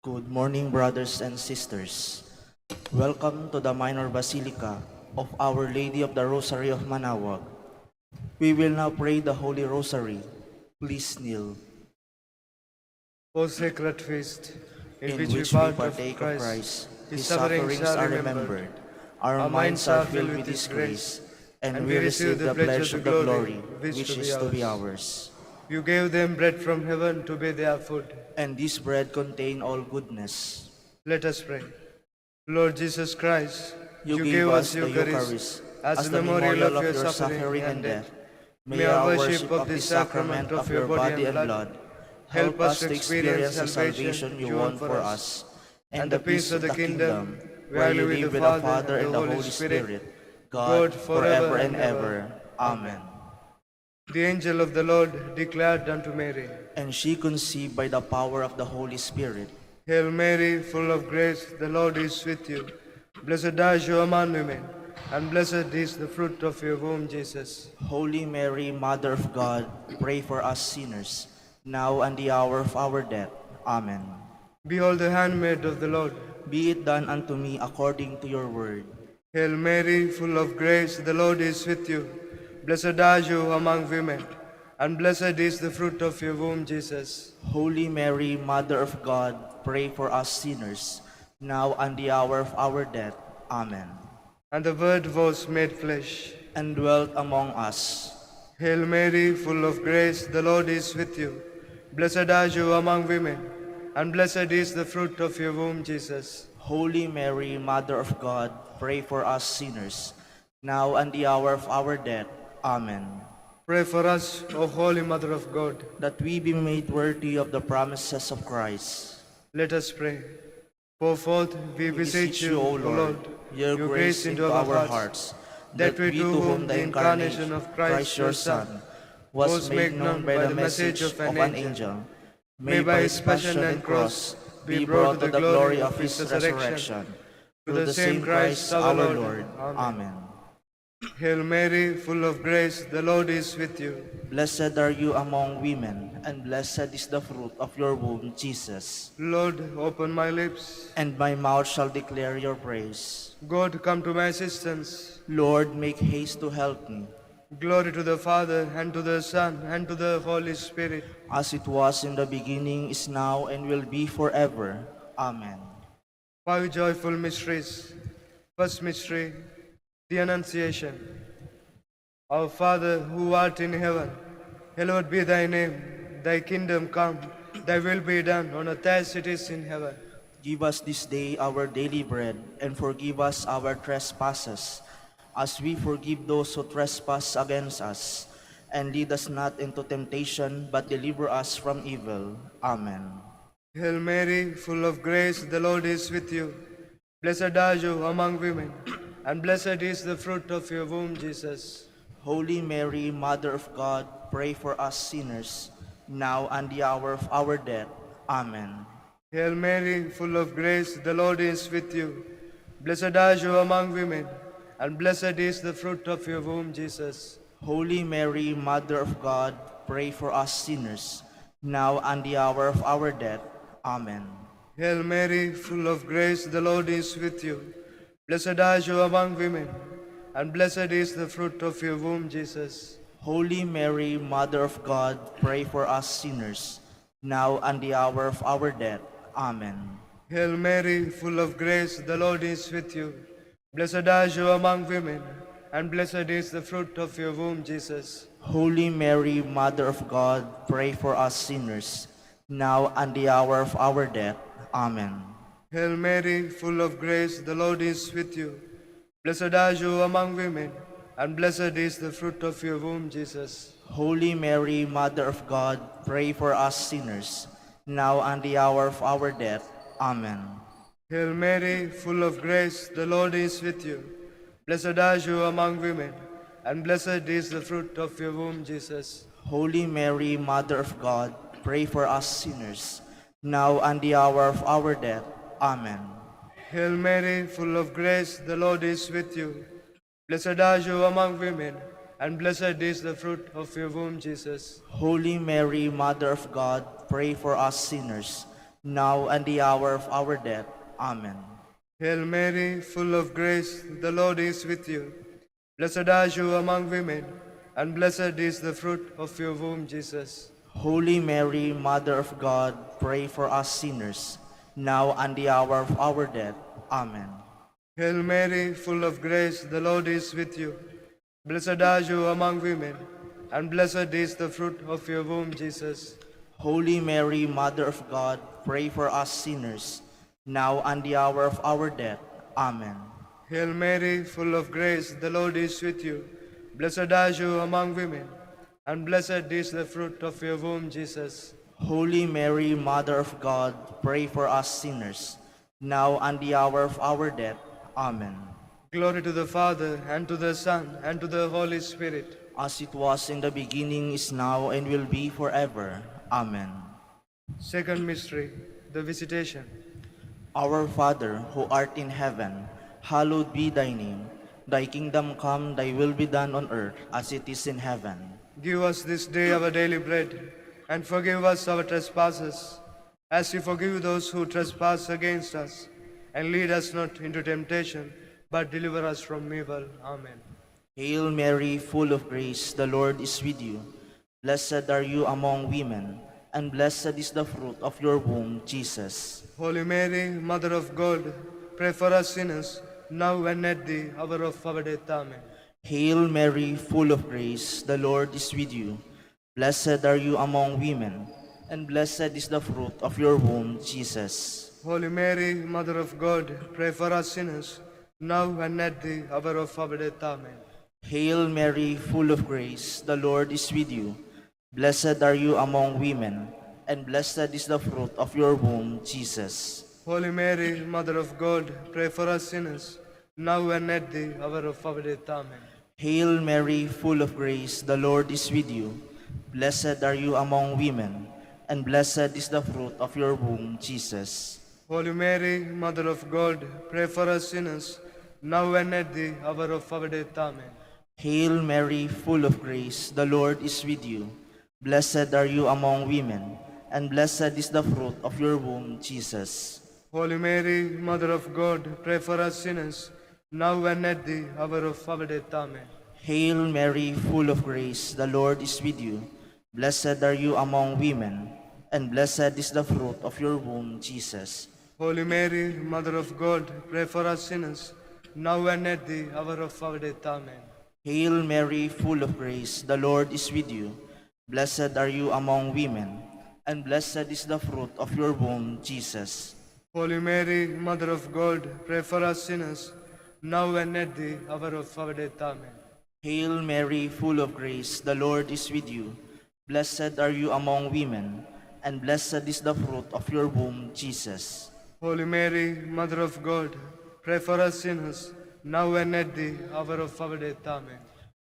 Good morning, brothers and sisters. Welcome to the Minor Basilica of Our Lady of the Rosary of Manaoag. We will now pray the Holy Rosary. Please kneel. O sacred feast, in In which we which we part of partake of Christ, Christ, His His sufferings are remembered, our minds are filled with His grace, and we receive the pledge of the glory which is to be ours. You gave them bread from heaven to be their food. And this bread contain all goodness. Let us pray. Lord Jesus Christ, You you gave gave us us the Eucharist Eucharist as a the memorial of your suffering and death. May our worship of this sacrament of your body and blood help us to experience the salvation you won for us, and the peace of the kingdom, where you live with the Father and the Holy Spirit, God, forever and ever. Amen. The angel of the Lord declared unto Mary, And she conceived by the power of the Holy Spirit. Hail Mary, full of grace, the Lord is with you. Blessed are you among women, and blessed is the fruit of your womb, Jesus. Holy Mary, Mother of God, pray for us sinners, now and the hour of our death. Amen. Behold the handmaid of the Lord. Be it done unto me according to your word. Hail Mary, full of grace, the Lord is with you. Blessed are you among women, and blessed is the fruit of your womb, Jesus. Holy Mary, Mother of God, pray for us sinners, now and the hour of our death. Amen. And the Word was made flesh, and dwelt among us. Hail Mary, full of grace, the Lord is with you. Blessed are you among women, and blessed is the fruit of your womb, Jesus. Holy Mary, Mother of God, pray for us sinners, now and the hour of our death. Amen. Pray for us, O Holy Mother of God, that we be made worthy of the promises of Christ. Let us pray. Pour forth we beseech you, O Lord, your grace into our hearts, that we to whom the incarnation of Christ your Son was made known by the message of an angel, may by his passion and cross be brought to the glory of his resurrection. Through the same Christ our Lord. Amen. Hail Mary, full of grace, the Lord is with you. Blessed are you among women, and blessed is the fruit of your womb, Jesus. Lord, open my lips, and my mouth shall declare your praise. God, come to my assistance. Lord, make haste to help me. Glory to the Father, and to the Son, and to the Holy Spirit. As it was in the beginning, is now, and will be forever. Amen. 5 joyful mysteries. First mystery, the Annunciation. Our Father, who art in heaven, hallowed be thy name. Thy kingdom come, thy will be done on earth as it is in heaven. Give us this day our daily bread, and forgive us our trespasses, as we forgive those who trespass against us. And lead us not into temptation, but deliver us from evil. Amen. Hail Mary, full of grace, the Lord is with you. Blessed are you among women, and blessed is the fruit of your womb, Jesus. Holy Mary, Mother of God, pray for us sinners, now and the hour of our death. Amen. Hail Mary, full of grace, the Lord is with you. Blessed are you among women, and blessed is the fruit of your womb, Jesus. Holy Mary, Mother of God, pray for us sinners, now and the hour of our death. Amen. Hail Mary, full of grace, the Lord is with you. Blessed are you among women, and blessed is the fruit of your womb, Jesus. Holy Mary, Mother of God, pray for us sinners, now and the hour of our death. Amen. Hail Mary, full of grace, the Lord is with you. Blessed are you among women, and blessed is the fruit of your womb, Jesus. Holy Mary, Mother of God, pray for us sinners, now and the hour of our death. Amen. Hail Mary, full of grace, the Lord is with you. Blessed are you among women, and blessed is the fruit of your womb, Jesus. Holy Mary, Mother of God, pray for us sinners, now and the hour of our death. Amen. Hail Mary, full of grace, the Lord is with you. Blessed are you among women, and blessed is the fruit of your womb, Jesus. Holy Mary, Mother of God, pray for us sinners, now and the hour of our death. Amen. Hail Mary, full of grace, the Lord is with you. Blessed are you among women, and blessed is the fruit of your womb, Jesus. Holy Mary, Mother of God, pray for us sinners, now and the hour of our death. Amen. Hail Mary, full of grace, the Lord is with you. Blessed are you among women, and blessed is the fruit of your womb, Jesus. Holy Mary, Mother of God, pray for us sinners, now and the hour of our death. Amen. Hail Mary, full of grace, the Lord is with you. Blessed are you among women, and blessed is the fruit of your womb, Jesus. Holy Mary, Mother of God, pray for us sinners, now and the hour of our death. Amen. Hail Mary, full of grace, the Lord is with you. Blessed are you among women, and blessed is the fruit of your womb, Jesus. Holy Mary, Mother of God, pray for us sinners, now and the hour of our death. Amen. Glory to the Father, and to the Son, and to the Holy Spirit. As it was in the beginning, is now, and will be forever. Amen. Second mystery, the Visitation. Our Father, who art in heaven, hallowed be thy name. Thy kingdom come, thy will be done on earth as it is in heaven. Give us this day our daily bread, and forgive us our trespasses, as we forgive those who trespass against us. And lead us not into temptation, but deliver us from evil. Amen. Hail Mary, full of grace, the Lord is with you. Blessed are you among women, and blessed is the fruit of your womb, Jesus. Holy Mary, Mother of God, pray for us sinners, now and at the hour of our death. Amen. Hail Mary, full of grace, the Lord is with you. Blessed are you among women, and blessed is the fruit of your womb, Jesus. Holy Mary, Mother of God, pray for us sinners, now and at the hour of our death. Amen. Hail Mary, full of grace, the Lord is with you. Blessed are you among women, and blessed is the fruit of your womb, Jesus. Holy Mary, Mother of God, pray for us sinners, now and at the hour of our death. Amen. Hail Mary, full of grace, the Lord is with you. Blessed are you among women, and blessed is the fruit of your womb, Jesus. Holy Mary, Mother of God, pray for us sinners, now and at the hour of our death. Amen. Hail Mary, full of grace, the Lord is with you. Blessed are you among women, and blessed is the fruit of your womb, Jesus. Holy Mary, Mother of God, pray for us sinners, now and at the hour of our death. Amen. Hail Mary, full of grace, the Lord is with you. Blessed are you among women, and blessed is the fruit of your womb, Jesus. Holy Mary, Mother of God, pray for us sinners, now and at the hour of our death. Amen. Hail Mary, full of grace, the Lord is with you. Blessed are you among women, and blessed is the fruit of your womb, Jesus. Holy Mary, Mother of God, pray for us sinners, now and at the hour of our death. Amen. Hail Mary, full of grace, the Lord is with you. Blessed are you among women, and blessed is the fruit of your womb, Jesus. Holy Mary, Mother of God, pray for us sinners, now and at the hour of our death. Amen.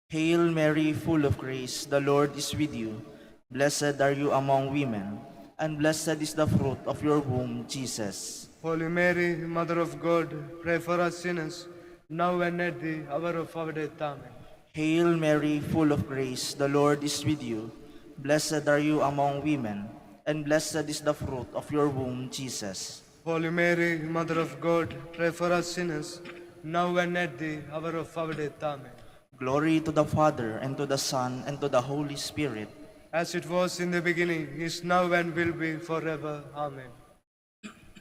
Hail Mary, full of grace, the Lord is with you. Blessed are you among women, and blessed is the fruit of your womb, Jesus. Holy Mary, Mother of God, pray for us sinners, now and at the hour of our death. Amen. Hail Mary, full of grace, the Lord is with you. Blessed are you among women, and blessed is the fruit of your womb, Jesus. Holy Mary, Mother of God, pray for us sinners, now and at the hour of our death. Amen. Glory to the Father, and to the Son, and to the Holy Spirit. As it was in the beginning, is now, and will be forever. Amen.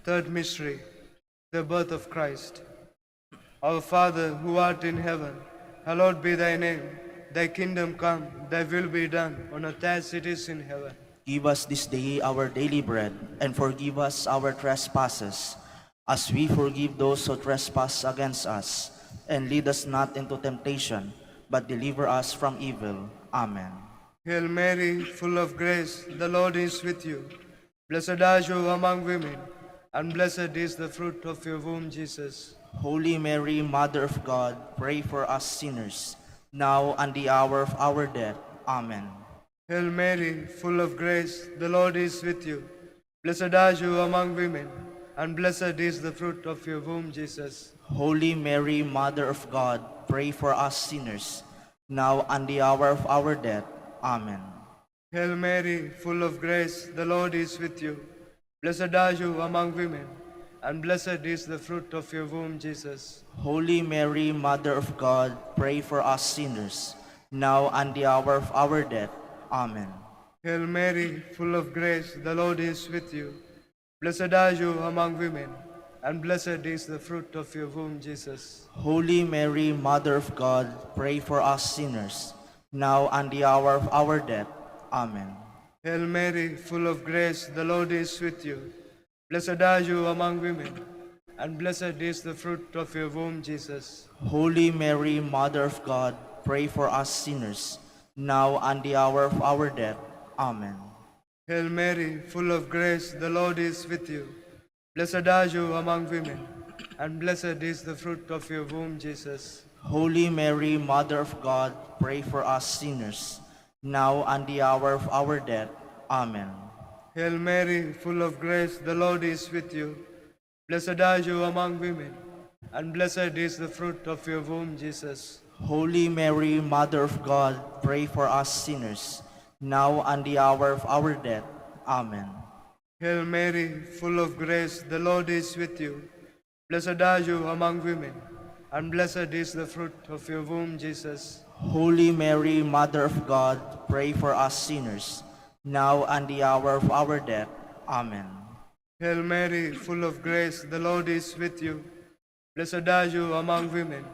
Third mystery, the birth of Christ. Our Father, who art in heaven, hallowed be thy name. Thy kingdom come, thy will be done, on earth as it is in heaven. Give us this day our daily bread, and forgive us our trespasses, as we forgive those who trespass against us. And lead us not into temptation, but deliver us from evil. Amen. Hail Mary, full of grace, the Lord is with you. Blessed are you among women, and blessed is the fruit of your womb, Jesus. Holy Mary, Mother of God, pray for us sinners, now and the hour of our death. Amen. Hail Mary, full of grace, the Lord is with you. Blessed are you among women, and blessed is the fruit of your womb, Jesus. Holy Mary, Mother of God, pray for us sinners, now and the hour of our death. Amen. Hail Mary, full of grace, the Lord is with you. Blessed are you among women, and blessed is the fruit of your womb, Jesus. Holy Mary, Mother of God, pray for us sinners, now and the hour of our death. Amen. Hail Mary, full of grace, the Lord is with you. Blessed are you among women, and blessed is the fruit of your womb, Jesus. Holy Mary, Mother of God, pray for us sinners, now and the hour of our death. Amen. Hail Mary, full of grace, the Lord is with you. Blessed are you among women, and blessed is the fruit of your womb, Jesus. Holy Mary, Mother of God, pray for us sinners, now and the hour of our death. Amen. Hail Mary, full of grace, the Lord is with you. Blessed are you among women, and blessed is the fruit of your womb, Jesus. Holy Mary, Mother of God, pray for us sinners, now and the hour of our death. Amen. Hail Mary, full of grace, the Lord is with you. Blessed are you among women, and blessed is the fruit of your womb, Jesus. Holy Mary, Mother of God, pray for us sinners, now and the hour of our death. Amen. Hail Mary, full of grace, the Lord is with you. Blessed are you among women, and blessed is the fruit of your womb, Jesus. Holy Mary, Mother of God, pray for us sinners, now and the hour of our death. Amen. Hail Mary, full of grace, the Lord is with you. Blessed are you among women,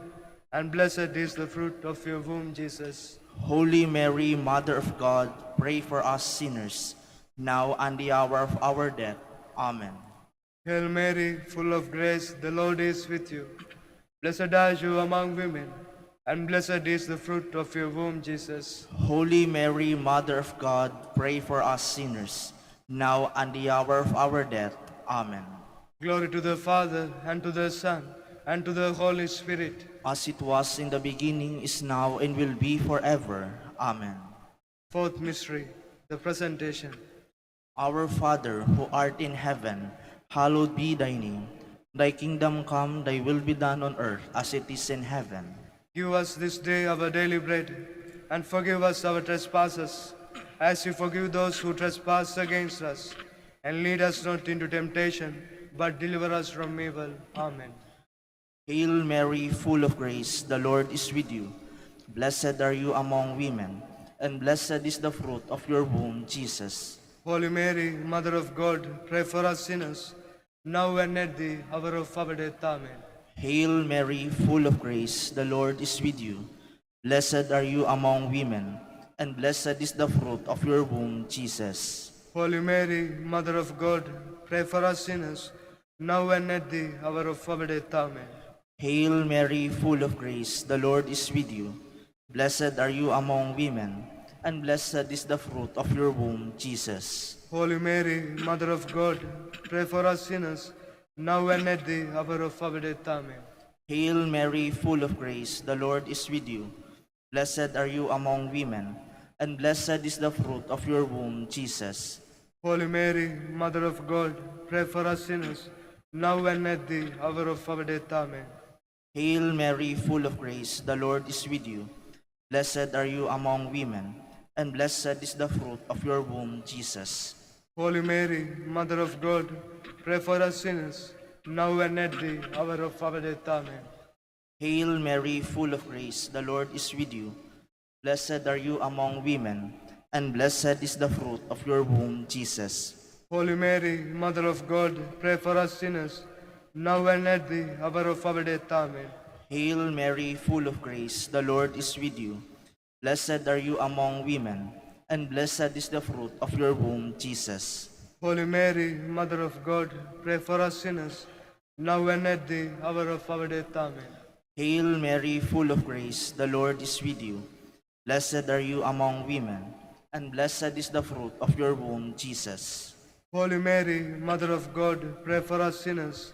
and blessed is the fruit of your womb, Jesus. Holy Mary, Mother of God, pray for us sinners, now and the hour of our death. Amen. Hail Mary, full of grace, the Lord is with you. Blessed are you among women, and blessed is the fruit of your womb, Jesus. Holy Mary, Mother of God, pray for us sinners, now and the hour of our death. Amen. Glory to the Father, and to the Son, and to the Holy Spirit. As it was in the beginning, is now, and will be forever. Amen. Fourth mystery, the presentation. Our Father, who art in heaven, hallowed be thy name. Thy kingdom come, thy will be done on earth as it is in heaven. Give us this day our daily bread, and forgive us our trespasses, as we forgive those who trespass against us. And lead us not into temptation, but deliver us from evil. Amen. Hail Mary, full of grace, the Lord is with you. Blessed are you among women, and blessed is the fruit of your womb, Jesus. Holy Mary, Mother of God, pray for us sinners, now and at the hour of our death. Amen. Hail Mary, full of grace, the Lord is with you. Blessed are you among women, and blessed is the fruit of your womb, Jesus. Holy Mary, Mother of God, pray for us sinners, now and at the hour of our death. Amen. Hail Mary, full of grace, the Lord is with you. Blessed are you among women, and blessed is the fruit of your womb, Jesus. Holy Mary, Mother of God, pray for us sinners, now and at the hour of our death. Amen. Hail Mary, full of grace, the Lord is with you. Blessed are you among women, and blessed is the fruit of your womb, Jesus. Holy Mary, Mother of God, pray for us sinners, now and at the hour of our death. Amen. Hail Mary, full of grace, the Lord is with you. Blessed are you among women, and blessed is the fruit of your womb, Jesus. Holy Mary, Mother of God, pray for us sinners, now and at the hour of our death. Amen. Hail Mary, full of grace, the Lord is with you. Blessed are you among women, and blessed is the fruit of your womb, Jesus. Holy Mary, Mother of God, pray for us sinners, now and at the hour of our death. Amen. Hail Mary, full of grace, the Lord is with you. Blessed are you among women, and blessed is the fruit of your womb, Jesus. Holy Mary, Mother of God, pray for us sinners, now and at the hour of our death. Amen. Hail Mary, full of grace, the Lord is with you. Blessed are you among women, and blessed is the fruit of your womb, Jesus. Holy Mary, Mother of God, pray for us sinners,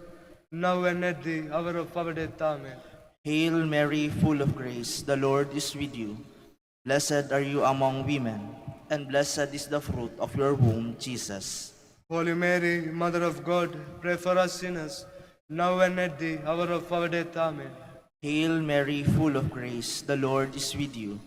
now and at the hour of our death. Amen. Hail Mary, full of grace, the Lord is with you. Blessed are you among women, and blessed is the fruit of your womb, Jesus. Holy Mary, Mother of God, pray for us sinners, now and at the hour of our death. Amen. Hail Mary, full of grace, the Lord is with you.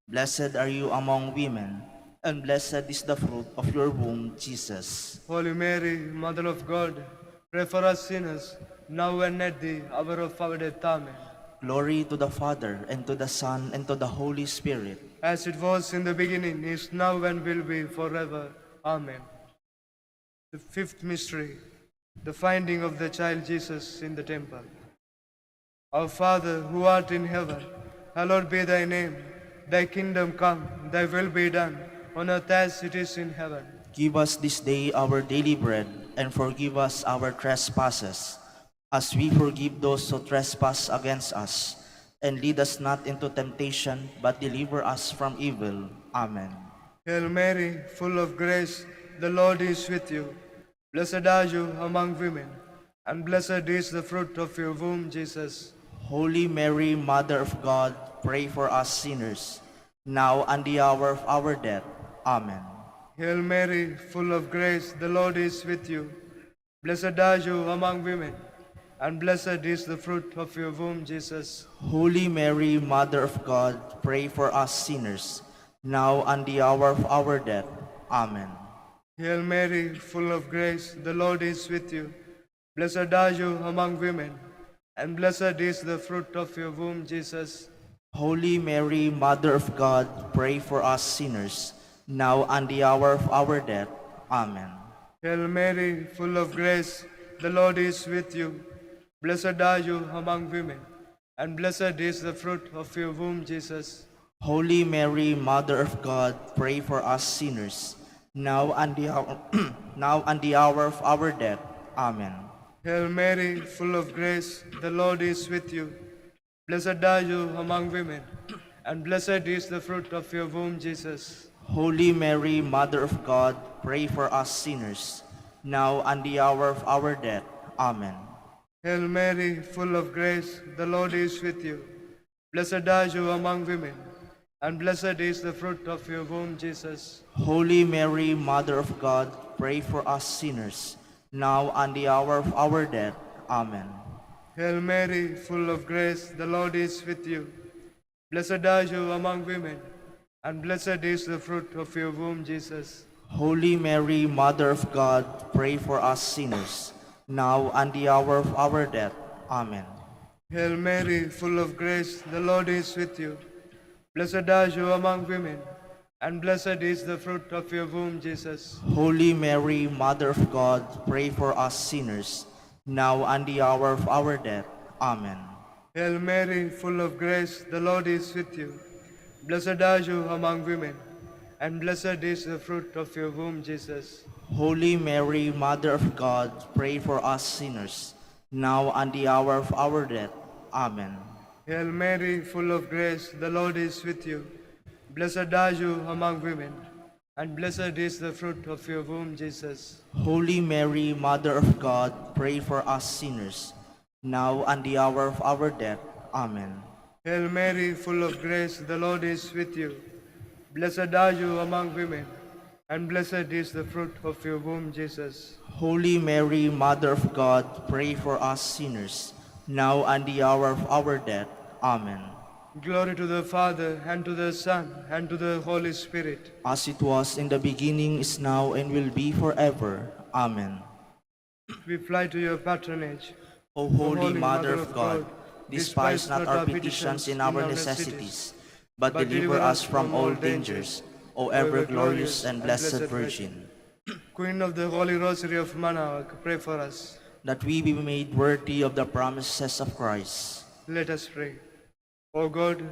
Blessed are you among women, and blessed is the fruit of your womb, Jesus. Holy Mary, Mother of God, pray for us sinners, now and at the hour of our death. Amen. Glory to the Father, and to the Son, and to the Holy Spirit. As it was in the beginning, is now, and will be forever. Amen. The fifth mystery, the finding of the child Jesus in the temple. Our Father, who art in heaven, hallowed be thy name. Thy kingdom come, thy will be done, on earth as it is in heaven. Give us this day our daily bread, and forgive us our trespasses, as we forgive those who trespass against us. And lead us not into temptation, but deliver us from evil. Amen. Hail Mary, full of grace, the Lord is with you. Blessed are you among women, and blessed is the fruit of your womb, Jesus. Holy Mary, Mother of God, pray for us sinners, now and the hour of our death. Amen. Hail Mary, full of grace, the Lord is with you. Blessed are you among women, and blessed is the fruit of your womb, Jesus. Holy Mary, Mother of God, pray for us sinners, now and the hour of our death. Amen. Hail Mary, full of grace, the Lord is with you. Blessed are you among women, and blessed is the fruit of your womb, Jesus. Holy Mary, Mother of God, pray for us sinners, now and the hour of our death. Amen. Hail Mary, full of grace, the Lord is with you. Blessed are you among women, and blessed is the fruit of your womb, Jesus. Holy Mary, Mother of God, pray for us sinners, now and the hour, now and the hour of our death. Amen. Hail Mary, full of grace, the Lord is with you. Blessed are you among women, and blessed is the fruit of your womb, Jesus. Holy Mary, Mother of God, pray for us sinners, now and the hour of our death. Amen. Hail Mary, full of grace, the Lord is with you. Blessed are you among women, and blessed is the fruit of your womb, Jesus. Holy Mary, Mother of God, pray for us sinners, now and the hour of our death. Amen. Hail Mary, full of grace, the Lord is with you. Blessed are you among women, and blessed is the fruit of your womb, Jesus. Holy Mary, Mother of God, pray for us sinners, now and the hour of our death. Amen. Hail Mary, full of grace, the Lord is with you. Blessed are you among women, and blessed is the fruit of your womb, Jesus. Holy Mary, Mother of God, pray for us sinners, now and the hour of our death. Amen. Hail Mary, full of grace, the Lord is with you. Blessed are you among women, and blessed is the fruit of your womb, Jesus. Holy Mary, Mother of God, pray for us sinners, now and the hour of our death. Amen. Hail Mary, full of grace, the Lord is with you. Blessed are you among women, and blessed is the fruit of your womb, Jesus. Holy Mary, Mother of God, pray for us sinners, now and the hour of our death. Amen. Hail Mary, full of grace, the Lord is with you. Blessed are you among women, and blessed is the fruit of your womb, Jesus. Holy Mary, Mother of God, pray for us sinners, now and the hour of our death. Amen. Glory to the Father, and to the Son, and to the Holy Spirit. As it was in the beginning, is now, and will be forever. Amen. We fly to your patronage. O Holy Mother of God, despise not our petitions in our necessities, but deliver us from all dangers, O ever-glorious and blessed Virgin. Queen of the Holy Rosary of Manaoag, pray for us. That we be made worthy of the promises of Christ. Let us pray. O God,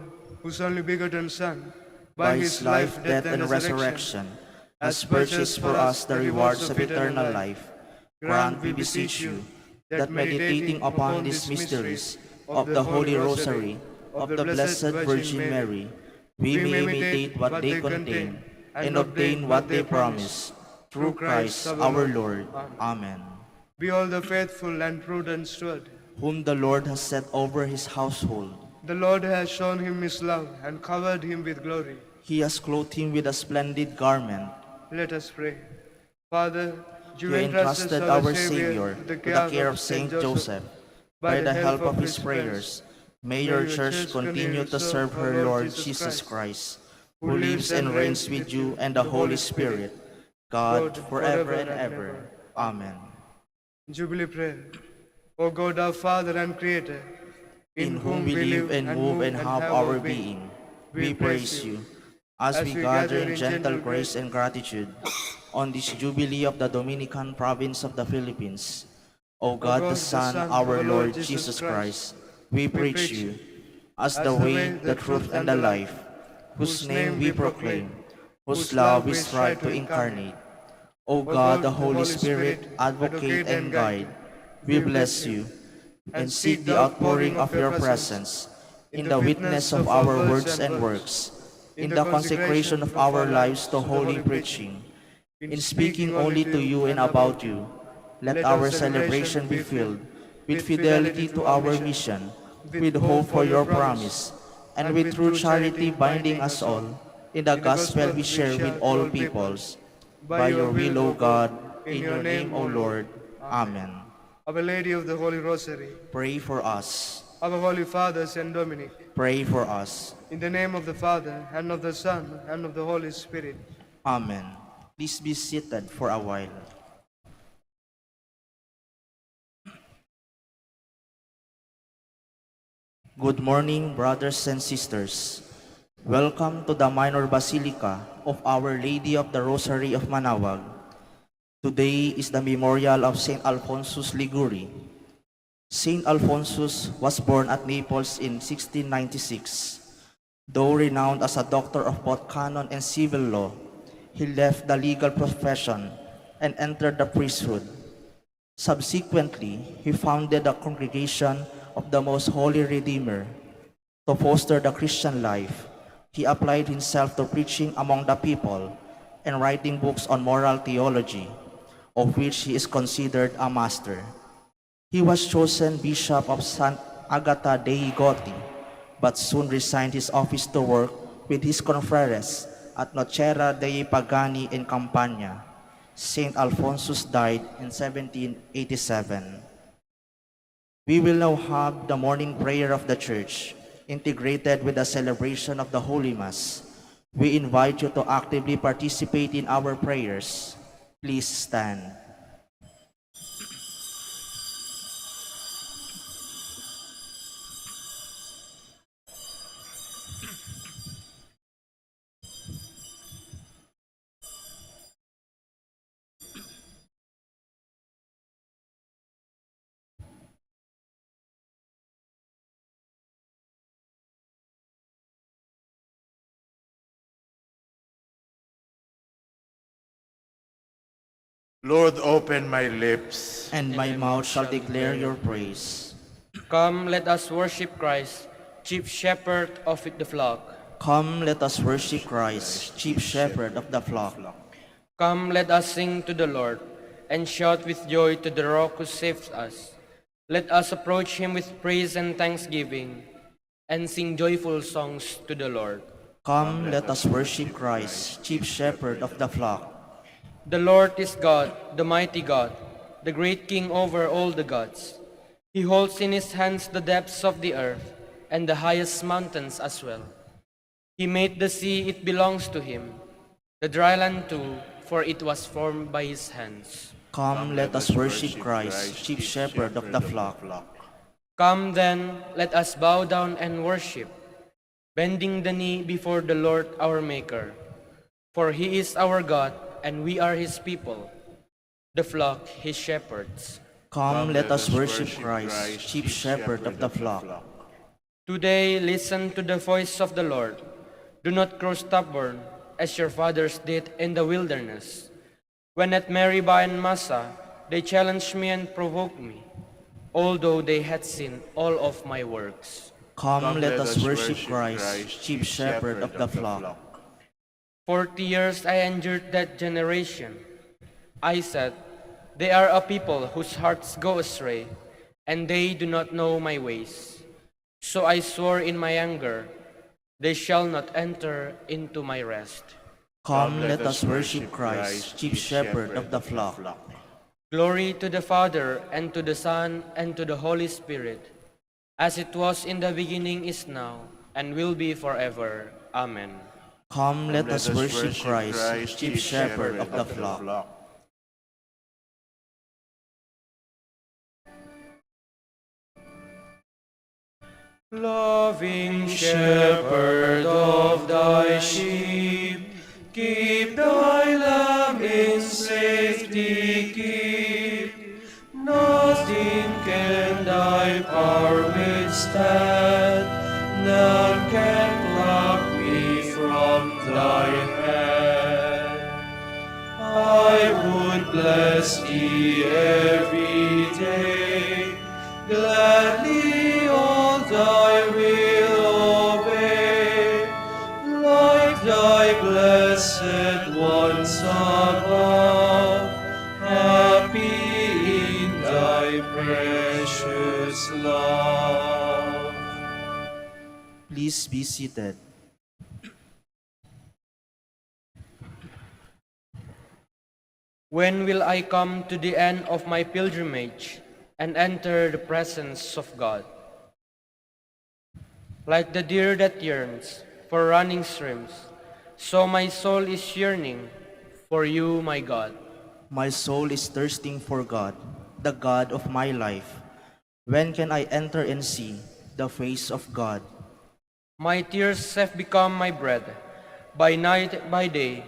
whose only begotten Son, By his life, death, and resurrection, has purchased for us the rewards of eternal life, grant, we beseech you, that meditating upon these mysteries of the Holy Rosary of the Blessed Virgin Mary, we may imitate what they contain and obtain what they promise, through Christ our Lord. Amen. Behold the faithful and prudent steward. Whom the Lord has set over his household. The Lord has shown him his love and covered him with glory. He has clothed him with a splendid garment. Let us pray. Father, You entrusted our Savior to the care of Saint Joseph. By the help of his prayers, may your church continue to serve her Lord Jesus Christ, who lives and reigns with you and the Holy Spirit, God, forever and ever. Amen. Jubilee prayer. O God, our Father and Creator, In whom we live and move and have our being, we praise you. As we gather in gentle grace and gratitude on this Jubilee of the Dominican province of the Philippines, O God the Son, our Lord Jesus Christ, we preach you as the way, the truth, and the life, whose name we proclaim, whose love we strive to incarnate. O God, the Holy Spirit, advocate and guide, we bless you and seek the outpouring of your presence in the witness of our words and works, in the consecration of our lives to holy preaching, in speaking only to you and about you. Let our celebration be filled with fidelity to our mission, with hope for your promise, and with true charity binding us all in the gospel we share with all peoples. By your will, O God, in your name, O Lord. Amen. Our Lady of the Holy Rosary, Pray for us. our Holy Father, Saint Dominic, Pray for us. in the name of the Father, and of the Son, and of the Holy Spirit. Amen. Please be seated for a while. Good morning, brothers and sisters. Welcome to the Minor Basilica of Our Lady of the Rosary of Manaoag. Today is the memorial of Saint Alphonsus Liguori. Saint Alphonsus was born at Naples in 1696. Though renowned as a doctor of both canon and civil law, he left the legal profession and entered the priesthood. Subsequently, he founded the Congregation of the Most Holy Redeemer. To foster the Christian life, he applied himself to preaching among the people and writing books on moral theology, of which he is considered a master. He was chosen Bishop of St. Agata dei Goti, but soon resigned his office to work with his confreres at Nocera dei Pagani in Campania. Saint Alphonsus died in 1787. We will now have the morning prayer of the Church, integrated with the celebration of the Holy Mass. We invite you to actively participate in our prayers. Please stand. Lord, open my lips. And my mouth shall declare your praise. Come, let us worship Christ, chief shepherd of the flock. Come, let us worship Christ, chief shepherd of the flock. Come, let us sing to the Lord, and shout with joy to the rock who saves us. Let us approach him with praise and thanksgiving, and sing joyful songs to the Lord. Come, let us worship Christ, chief shepherd of the flock. The Lord is God, the mighty God, the great King over all the gods. He holds in his hands the depths of the earth, and the highest mountains as well. He made the sea, it belongs to him, the dry land too, for it was formed by his hands. Come, let us worship Christ, chief shepherd of the flock. Come then, let us bow down and worship, bending the knee before the Lord our Maker. For he is our God, and we are his people, the flock his shepherds. Come, let us worship Christ, chief shepherd of the flock. Today listen to the voice of the Lord. Do not grow stubborn, as your fathers did in the wilderness. When at Meribah and Massa, they challenged me and provoked me, although they had seen all of my works. Come, let us worship Christ, chief shepherd of the flock. 40 years I endured that generation. I said, they are a people whose hearts go astray, and they do not know my ways. So I swore in my anger, they shall not enter into my rest. Come, let us worship Christ, chief shepherd of the flock. Glory to the Father, and to the Son, and to the Holy Spirit, as it was in the beginning, is now, and will be forever. Amen. Come, let us worship Christ, chief shepherd of the flock. Loving shepherd of thy sheep, keep thy lamb in safety keep. Nothing can thy power withstand, none can pluck me from thy hand. I would bless thee every day, gladly all thy will obey, like thy blessed ones above, happy in thy precious love. Please be seated. When will I come to the end of my pilgrimage and enter the presence of God? Like the deer that yearns for running streams, so my soul is yearning for you, my God. My soul is thirsting for God, the God of my life. When can I enter and see the face of God? My tears have become my bread, by night, by day,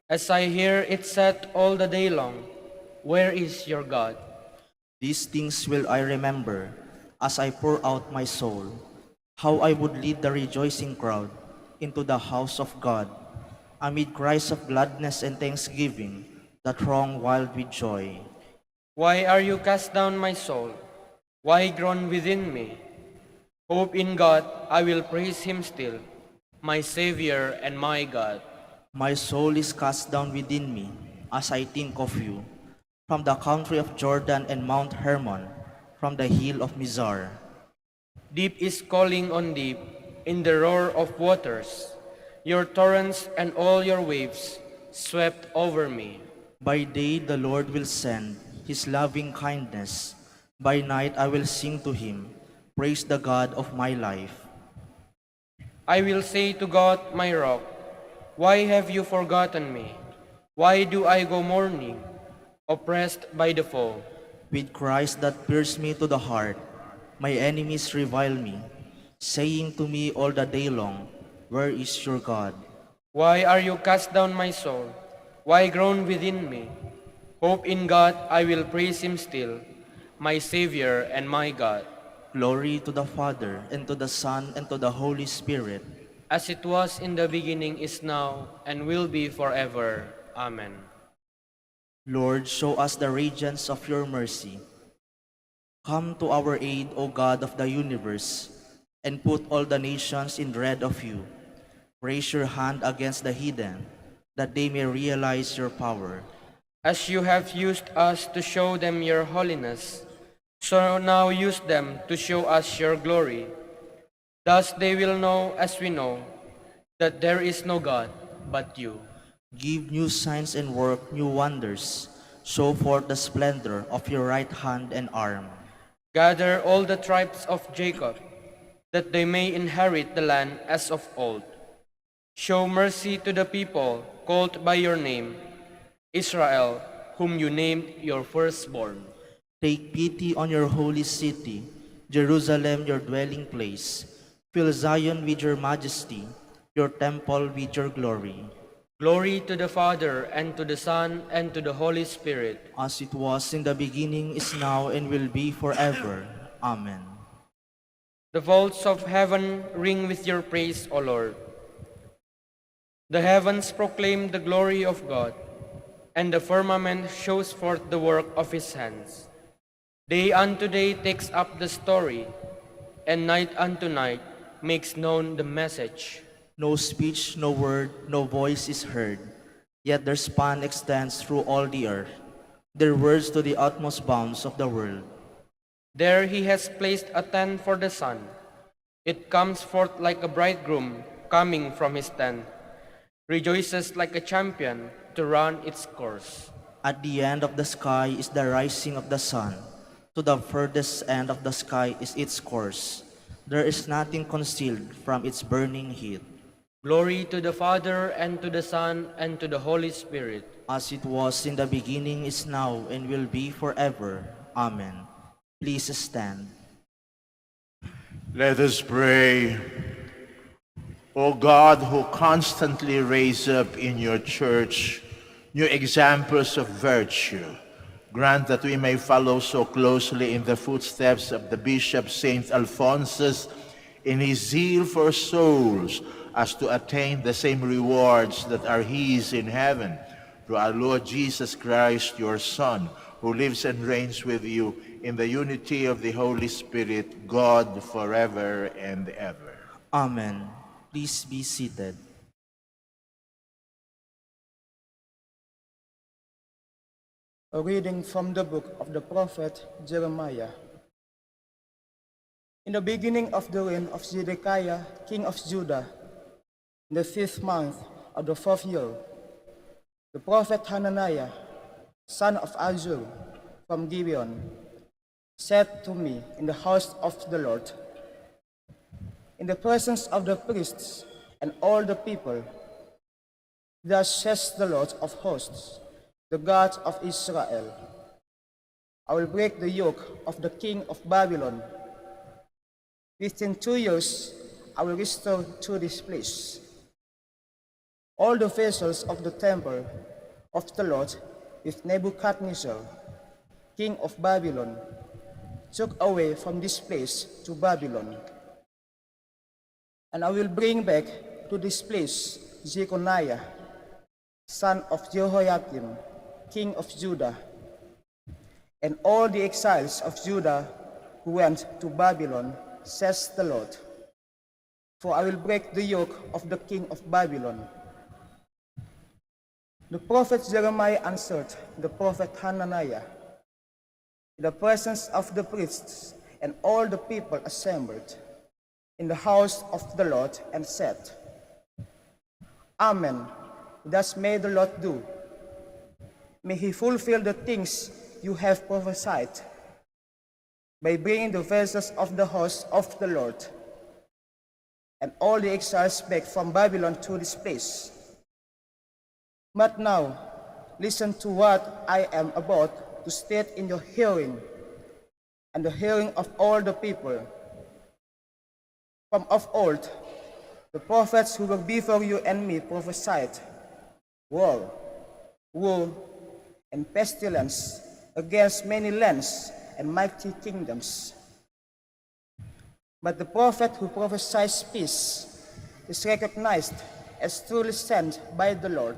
as I hear it said all the day long, where is your God? These things will I remember as I pour out my soul, how I would lead the rejoicing crowd into the house of God, amid cries of gladness and thanksgiving, the throng wild with joy. Why are you cast down, my soul? Why groan within me? Hope in God, I will praise him still, my Savior and my God. My soul is cast down within me as I think of you, from the country of Jordan and Mount Hermon, from the hill of Mizar. Deep is calling on deep in the roar of waters. Your torrents and all your waves swept over me. By day the Lord will send his loving kindness. By night I will sing to him, praise the God of my life. I will say to God, my rock, why have you forgotten me? Why do I go mourning, oppressed by the foe? With cries that pierce me to the heart, my enemies revile me, saying to me all the day long, where is your God? Why are you cast down, my soul? Why groan within me? Hope in God, I will praise him still, my Savior and my God. Glory to the Father, and to the Son, and to the Holy Spirit, As it was in the beginning, is now, and will be forever. Amen. Lord, show us the radiance of your mercy. Come to our aid, O God of the universe, and put all the nations in dread of you. Raise your hand against the heathen, that they may realize your power. As you have used us to show them your holiness, so now use them to show us your glory. Thus they will know, as we know, that there is no God but you. Give new signs and work new wonders. Show forth the splendor of your right hand and arm. Gather all the tribes of Jacob, that they may inherit the land as of old. Show mercy to the people called by your name, Israel, whom you named your firstborn. Take pity on your holy city, Jerusalem your dwelling place. Fill Zion with your majesty, your temple with your glory. Glory to the Father, and to the Son, and to the Holy Spirit. As it was in the beginning, is now, and will be forever. Amen. The vaults of heaven ring with your praise, O Lord. The heavens proclaim the glory of God, and the firmament shows forth the work of his hands. Day unto day takes up the story, and night unto night makes known the message. No speech, no word, no voice is heard, yet their span extends through all the earth, their words to the utmost bounds of the world. There he has placed a tent for the sun. It comes forth like a bridegroom coming from his tent, rejoices like a champion to run its course. At the end of the sky is the rising of the sun. To the furthest end of the sky is its course. There is nothing concealed from its burning heat. Glory to the Father, and to the Son, and to the Holy Spirit. As it was in the beginning, is now, and will be forever. Amen. Please stand. Let us pray. O God, who constantly raise up in your church new examples of virtue, grant that we may follow so closely in the footsteps of the Bishop Saint Alphonsus in his zeal for souls, as to attain the same rewards that are his in heaven. Through our Lord Jesus Christ, your Son, who lives and reigns with you in the unity of the Holy Spirit, God, forever and ever. Amen. Please be seated. A reading from the book of the prophet Jeremiah. In the beginning of the reign of Zedekiah, king of Judah, in the 5th month of the 4th year, the prophet Hananiah, son of Azur, from Gibeon, said to me in the house of the Lord, in the presence of the priests and all the people, thus says the Lord of hosts, the God of Israel, I will break the yoke of the king of Babylon. Within 2 years, I will restore to this place all the vessels of the temple of the Lord with Nebuchadnezzar, king of Babylon, took away from this place to Babylon. And I will bring back to this place Jeconiah, son of Jehoiakim, king of Judah, and all the exiles of Judah who went to Babylon, says the Lord. For I will break the yoke of the king of Babylon. The prophet Jeremiah answered the prophet Hananiah in the presence of the priests and all the people assembled in the house of the Lord, and said, Amen. Thus may the Lord do. May he fulfill the things you have prophesied by bringing the vessels of the house of the Lord and all the exiles back from Babylon to this place. But now, listen to what I am about to state in your hearing and the hearing of all the people. From of old, the prophets who were before you and me prophesied war, woe, and pestilence against many lands and mighty kingdoms. But the prophet who prophesies peace is recognized as truly sent by the Lord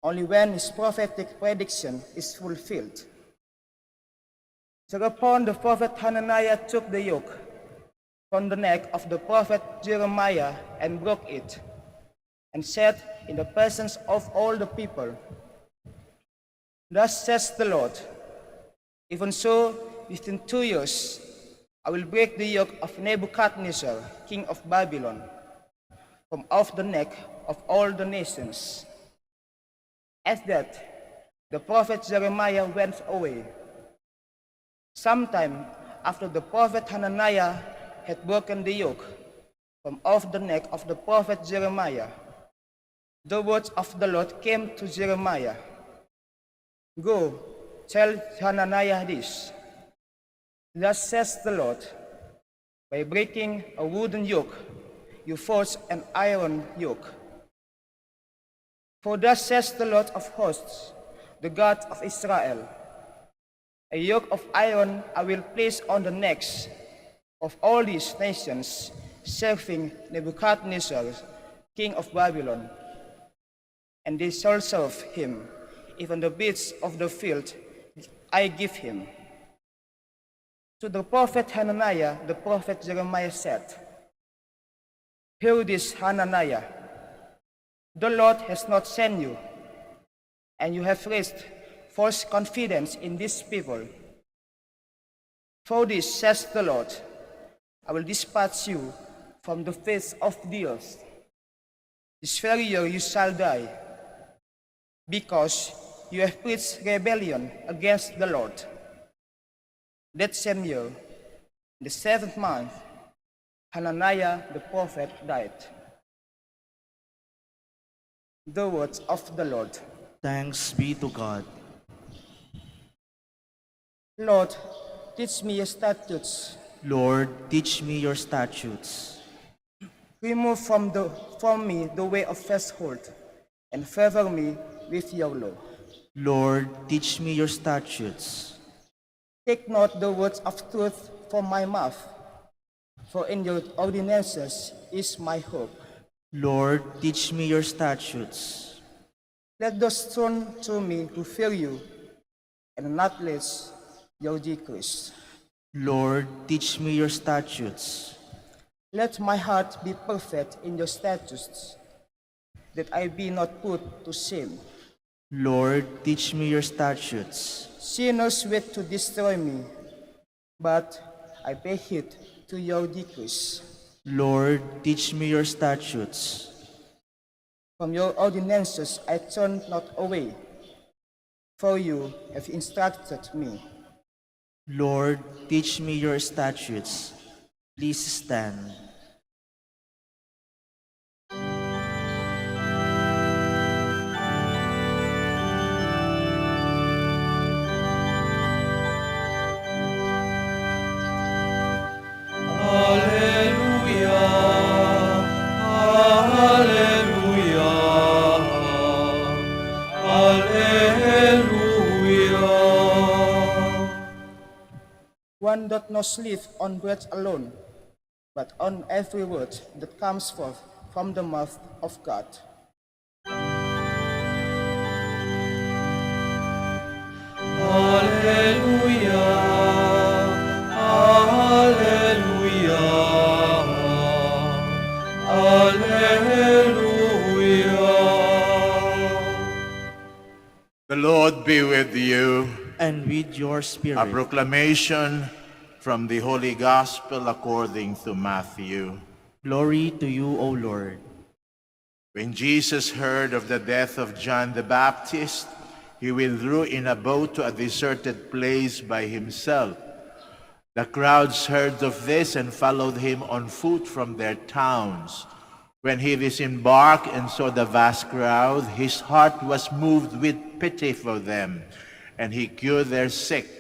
only when his prophetic prediction is fulfilled. Thereupon the prophet Hananiah took the yoke from the neck of the prophet Jeremiah and broke it, and said in the presence of all the people, Thus says the Lord, even so, within 2 years, I will break the yoke of Nebuchadnezzar, king of Babylon, from off the neck of all the nations. At that, the prophet Jeremiah went away. Sometime after the prophet Hananiah had broken the yoke from off the neck of the prophet Jeremiah, the words of the Lord came to Jeremiah. Go, tell Hananiah this. Thus says the Lord, by breaking a wooden yoke, you force an iron yoke. For thus says the Lord of hosts, the God of Israel, a yoke of iron I will place on the necks of all these nations, serving Nebuchadnezzar, king of Babylon, and they shall serve him, even the beasts of the field I give him. To the prophet Hananiah, the prophet Jeremiah said, Hear this, Hananiah. The Lord has not sent you, and you have raised false confidence in this people. For this, says the Lord, I will dispatch you from the face of the earth. This very year you shall die, because you have preached rebellion against the Lord. That same year, in the 7th month, Hananiah the prophet died. The words of the Lord. Thanks be to God. Lord, teach me your statutes. Lord, teach me your statutes. Remove from me the way of falsehood, and favor me with your law. Lord, teach me your statutes. Take not the words of truth from my mouth, for in your ordinances is my hope. Lord, teach me your statutes. Let those turn to me who fear you, and not less your decrees. Lord, teach me your statutes. Let my heart be perfect in your statutes, that I be not put to shame. Lord, teach me your statutes. Sinners wait to destroy me, but I pay heed to your decrees. Lord, teach me your statutes. From your ordinances I turn not away, for you have instructed me. Lord, teach me your statutes. Please stand. One doth not sleep on bread alone, but on every word that comes forth from the mouth of God. The Lord be with you. And with your A spirit. proclamation from the Holy Gospel according to Matthew. Glory to you, O Lord. When Jesus heard of the death of John the Baptist, he withdrew in a boat to a deserted place by himself. The crowds heard of this and followed him on foot from their towns. When he disembarked and saw the vast crowd, his heart was moved with pity for them, and he cured their sick.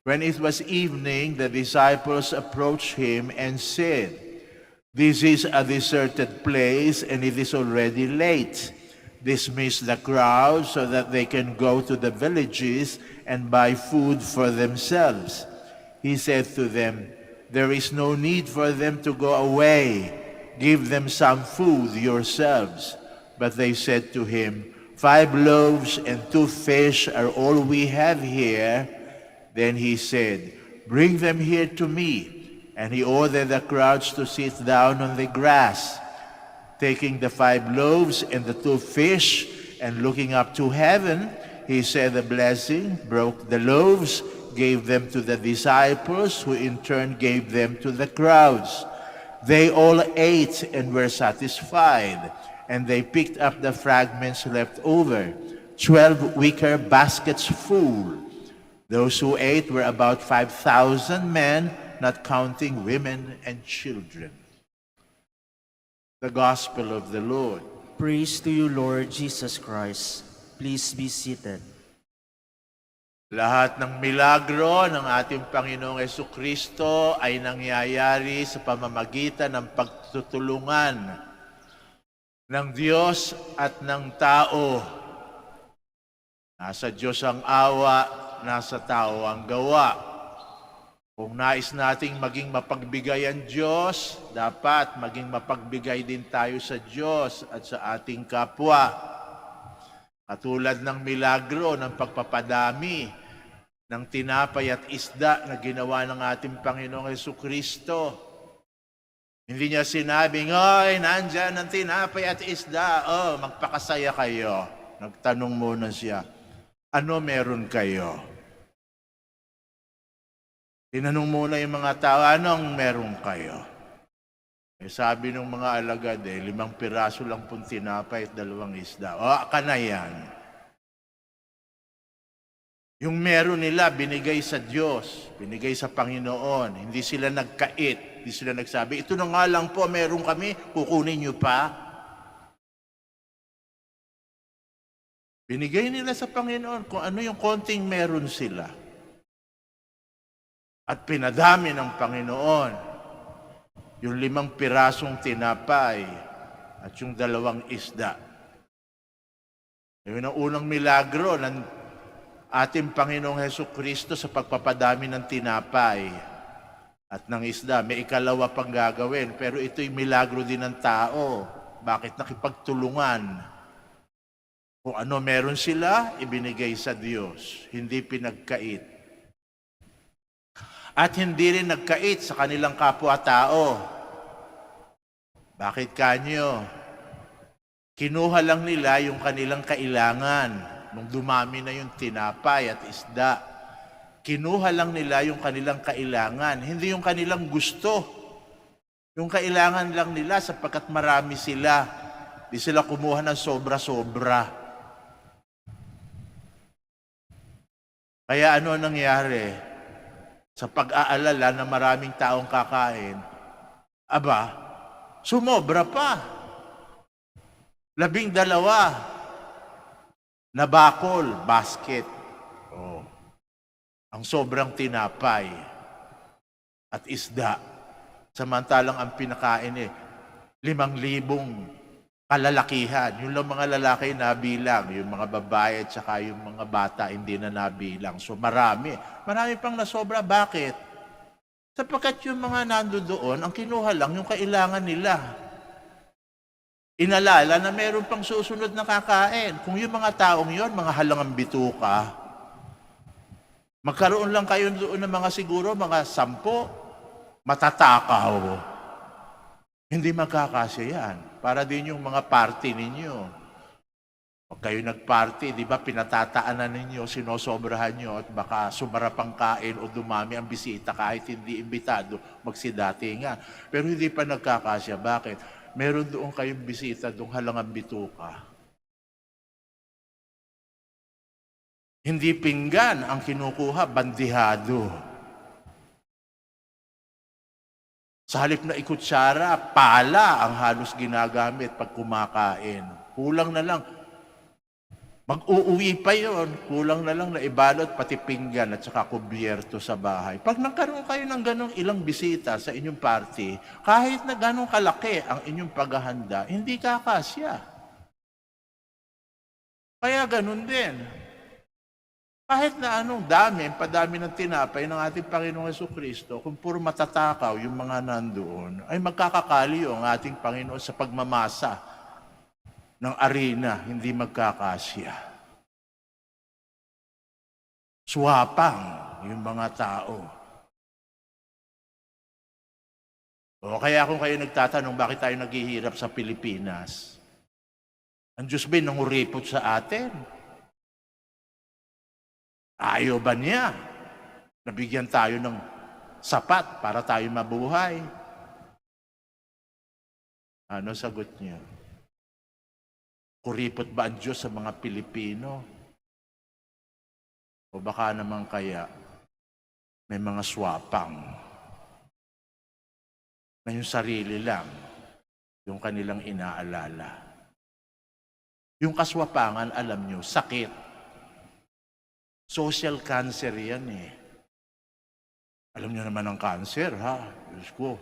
When it was evening, the disciples approached him and said, "This is a deserted place, and it is already late. Dismiss the crowd so that they can go to the villages and buy food for themselves." He said to them, "There is no need for them to go away. Give them some food yourselves." But they said to him, 5 loaves and 2 fish are all we have here." Then he said, "Bring them here to me." And he ordered the crowds to sit down on the grass. Taking the 5 loaves and the 2 fish, and looking up to heaven, he said a blessing, broke the loaves, gave them to the disciples, who in turn gave them to the crowds. They all ate and were satisfied, and they picked up the fragments left over, 12 wicker baskets full. Those who ate were about 5,000 men, not counting women and children. The Gospel of the Lord. Praise to you, Lord Jesus Christ. Please be seated. Lahat ng milagro ng ating Panginoong Jesucristo ay nangyayari sa pamamagitan ng pagtutulungan ng Diyos at ng tao. Nasa Diyos ang awa, nasa tao ang gawa. Kung nais nating maging mapagbigay ang Diyos, dapat maging mapagbigay din tayo sa Diyos at sa ating kapwa. Katulad ng milagro ng pagpapadami ng tinapay at isda na ginawa ng ating Panginoong Jesucristo. Hindi niya sinabing, "Oy, nandyan ang tinapay at isda. Oh, magpakasaya kayo." Nagtanong muna siya, "Ano meron kayo?" Tinanong muna yung mga tao, "Anong meron kayo?" Sabi ng mga alagad, 5 piraso lang pong tinapay at 2 isda. O, aka na yan. Yung meron nila, binigay sa Diyos, binigay sa Panginoon. Hindi sila nagkait, hindi sila nagsabi, "Ito na nga lang po, meron kami, kukunin niyo pa." Binigay nila sa Panginoon kung ano yung konting meron sila. At pinadami ng Panginoon yung 5 pirasong tinapay at yung 2 isda. Yun ang unang milagro ng ating Panginoong Hesukristo sa pagpapadami ng tinapay at ng isda. May ikalawa pang gagawin, pero ito'y milagro din ng tao. Bakit? Nakipagtulungan. Kung ano meron sila, ibinigay sa Diyos. Hindi pinagkait. At hindi rin nagkait sa kanilang kapwa-tao. Bakit kanyo? Kinuha lang nila yung kanilang kailangan nung dumami na yung tinapay at isda. Kinuha lang nila yung kanilang kailangan, hindi yung kanilang gusto. Yung kailangan lang nila sapagkat marami sila. Di sila kumuha ng sobra-sobra. Kaya ano nangyari? Sa pag-aalala na maraming taong kakain, aba, sumobra pa. 12 na bakol, basket. Oh. Ang sobrang tinapay at isda. Samantalang ang pinakain 5,000 kalalakihan. Yung lang mga lalaki nabilang, yung mga babae at saka yung mga bata hindi na nabilang. So marami pang nasobra. Bakit? Sapagkat yung mga nandoon, ang kinuha lang yung kailangan nila. Inalala na meron pang susunod na kakain. Kung yung mga taong yon, mga halangang bituka, magkaroon lang kayo doon ng mga siguro, mga 10, matatakaw. Hindi magkakasya yan. Para din yung mga party ninyo. Pag kayo nag-party, di ba, pinatataanan ninyo, sinosobrahan nyo, at baka sumara pang kain o dumami ang bisita kahit hindi imbitado, magsidatingan. Pero hindi pa nagkakasya. Bakit? Meron doon kayong bisita, doong halangang bituka. Hindi pinggan ang kinukuha, bandihado. Sa halip na ikutsara, pala ang halos ginagamit pag kumakain. Kulang na lang. Mag-uuwi pa yon, kulang na lang na ibalot pati pinggan at saka kubyerto sa bahay. Pag nagkaroon kayo ng ganong ilang bisita sa inyong party, kahit na ganong kalaki ang inyong paghahanda, hindi kakasya. Kaya ganon din. Kahit na anong dami, padami ng tinapay ng ating Panginoong Hesukristo, kung puro matatakaw yung mga nandoon, ay magkakakaliw ang ating Panginoon sa pagmamasa ng arena, hindi magkakasya. Swapang yung mga tao. O kaya kung kayo nagtatanong, bakit tayo naghihirap sa Pilipinas? Ang Diyos ba nanguripot sa atin? Ayaw ba niya? Nabigyan tayo ng sapat para tayo mabuhay. Ano sagot niya? Kuripot ba ang Diyos sa mga Pilipino? O baka naman kaya may mga swapang na yung sarili lang, yung kanilang inaalala. Yung kaswapangan, alam nyo, sakit. Social cancer yan eh. Alam niyo naman ang cancer, ha? Diyos ko,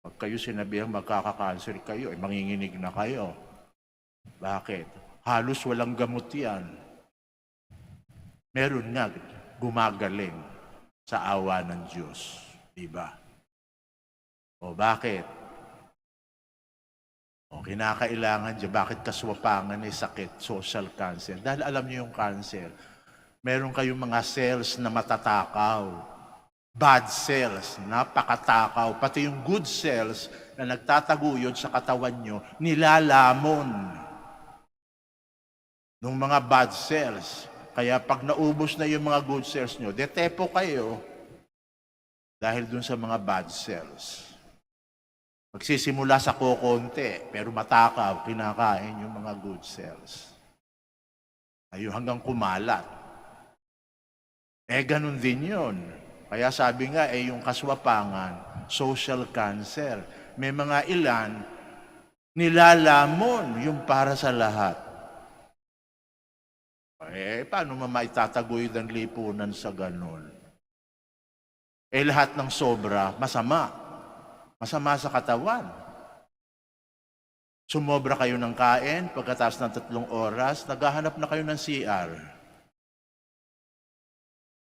pag kayo sinabihang magkaka-cancer kayo, eh, manginginig na kayo. Bakit? Halos walang gamot yan. Meron nga, gumagaling sa awa ng Diyos. Diba? O bakit? O kinakailangan dyan, bakit kaswapangan eh sakit, social cancer? Dahil alam niyo yung cancer, meron kayong mga cells na matatakaw. Bad cells, napakatakaw. Pati yung good cells na nagtataguyod sa katawan nyo, nilalamon ng mga bad cells. Kaya pag naubos na yung mga good cells nyo, detepo kayo dahil dun sa mga bad cells. Magsisimula sa kokonti, pero matakaw, kinakain yung mga good cells. Ayun, hanggang kumalat. Ganun din yun. Kaya sabi nga, yung kaswapangan, social cancer. May mga ilan, nilalamon yung para sa lahat. Paano maitataguyod ang lipunan sa ganun? Lahat ng sobra, masama. Masama sa katawan. Sumobra kayo ng kain, pagkatapos ng 3 oras, naghahanap na kayo ng CR.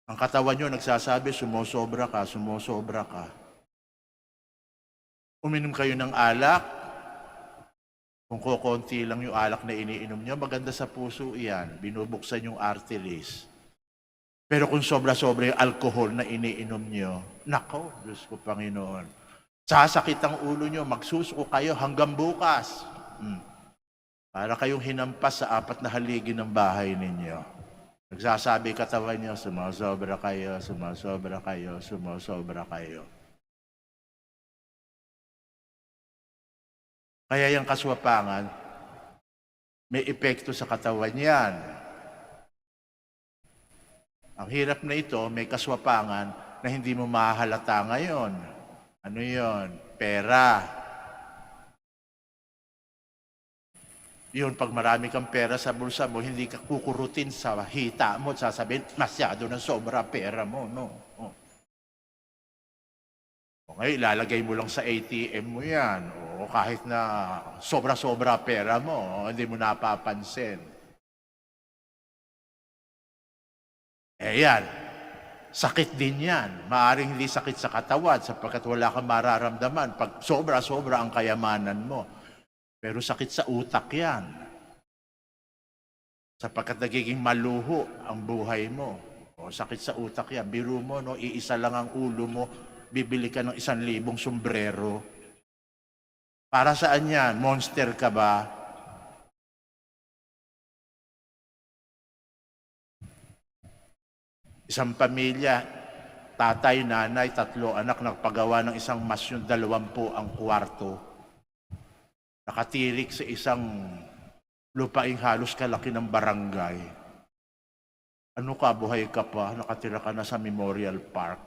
Ang katawan nyo nagsasabi, sumosobra ka, sumosobra ka. Uminom kayo ng alak, kung kukunti lang yung alak na iniinom nyo, maganda sa puso iyan, binubuksan yung arteries. Pero kung sobra-sobra yung alcohol na iniinom nyo, nako, Diyos ko Panginoon, sasakit ang ulo nyo, magsusuko kayo hanggang bukas. Para kayong hinampas sa 4 na haligi ng bahay ninyo. Nagsasabi katawan nyo, sumosobra kayo, sumosobra kayo, sumosobra kayo. Kaya yung kaswapangan, may epekto sa katawan yan. Ang hirap na ito, may kaswapangan na hindi mo mahalata ngayon. Ano yon? Pera. Yun, pag marami kang pera sa bulsa mo, hindi ka kukurutin sa hita mo at sasabihin, masyado na sobra pera mo, no? Okay, ilalagay mo lang sa ATM mo yan. O kahit na sobra-sobra pera mo, hindi mo napapansin. Yan. Sakit din yan. Maaring hindi sakit sa katawan sapagkat wala kang mararamdaman pag sobra-sobra ang kayamanan mo. Pero sakit sa utak yan. Sapagkat nagiging maluho ang buhay mo. O sakit sa utak yan. Biro mo, no? Iisa lang ang ulo mo, bibili ka ng 1,000 sombrero. Para saan yan? Monster ka ba? Isang pamilya, tatay, nanay, 3 anak, nagpagawa ng isang masyon, 20 ang kwarto. Nakatirik sa isang lupaing halos kalaki ng barangay. Ano ka, buhay ka pa, nakatira ka na sa Memorial Park.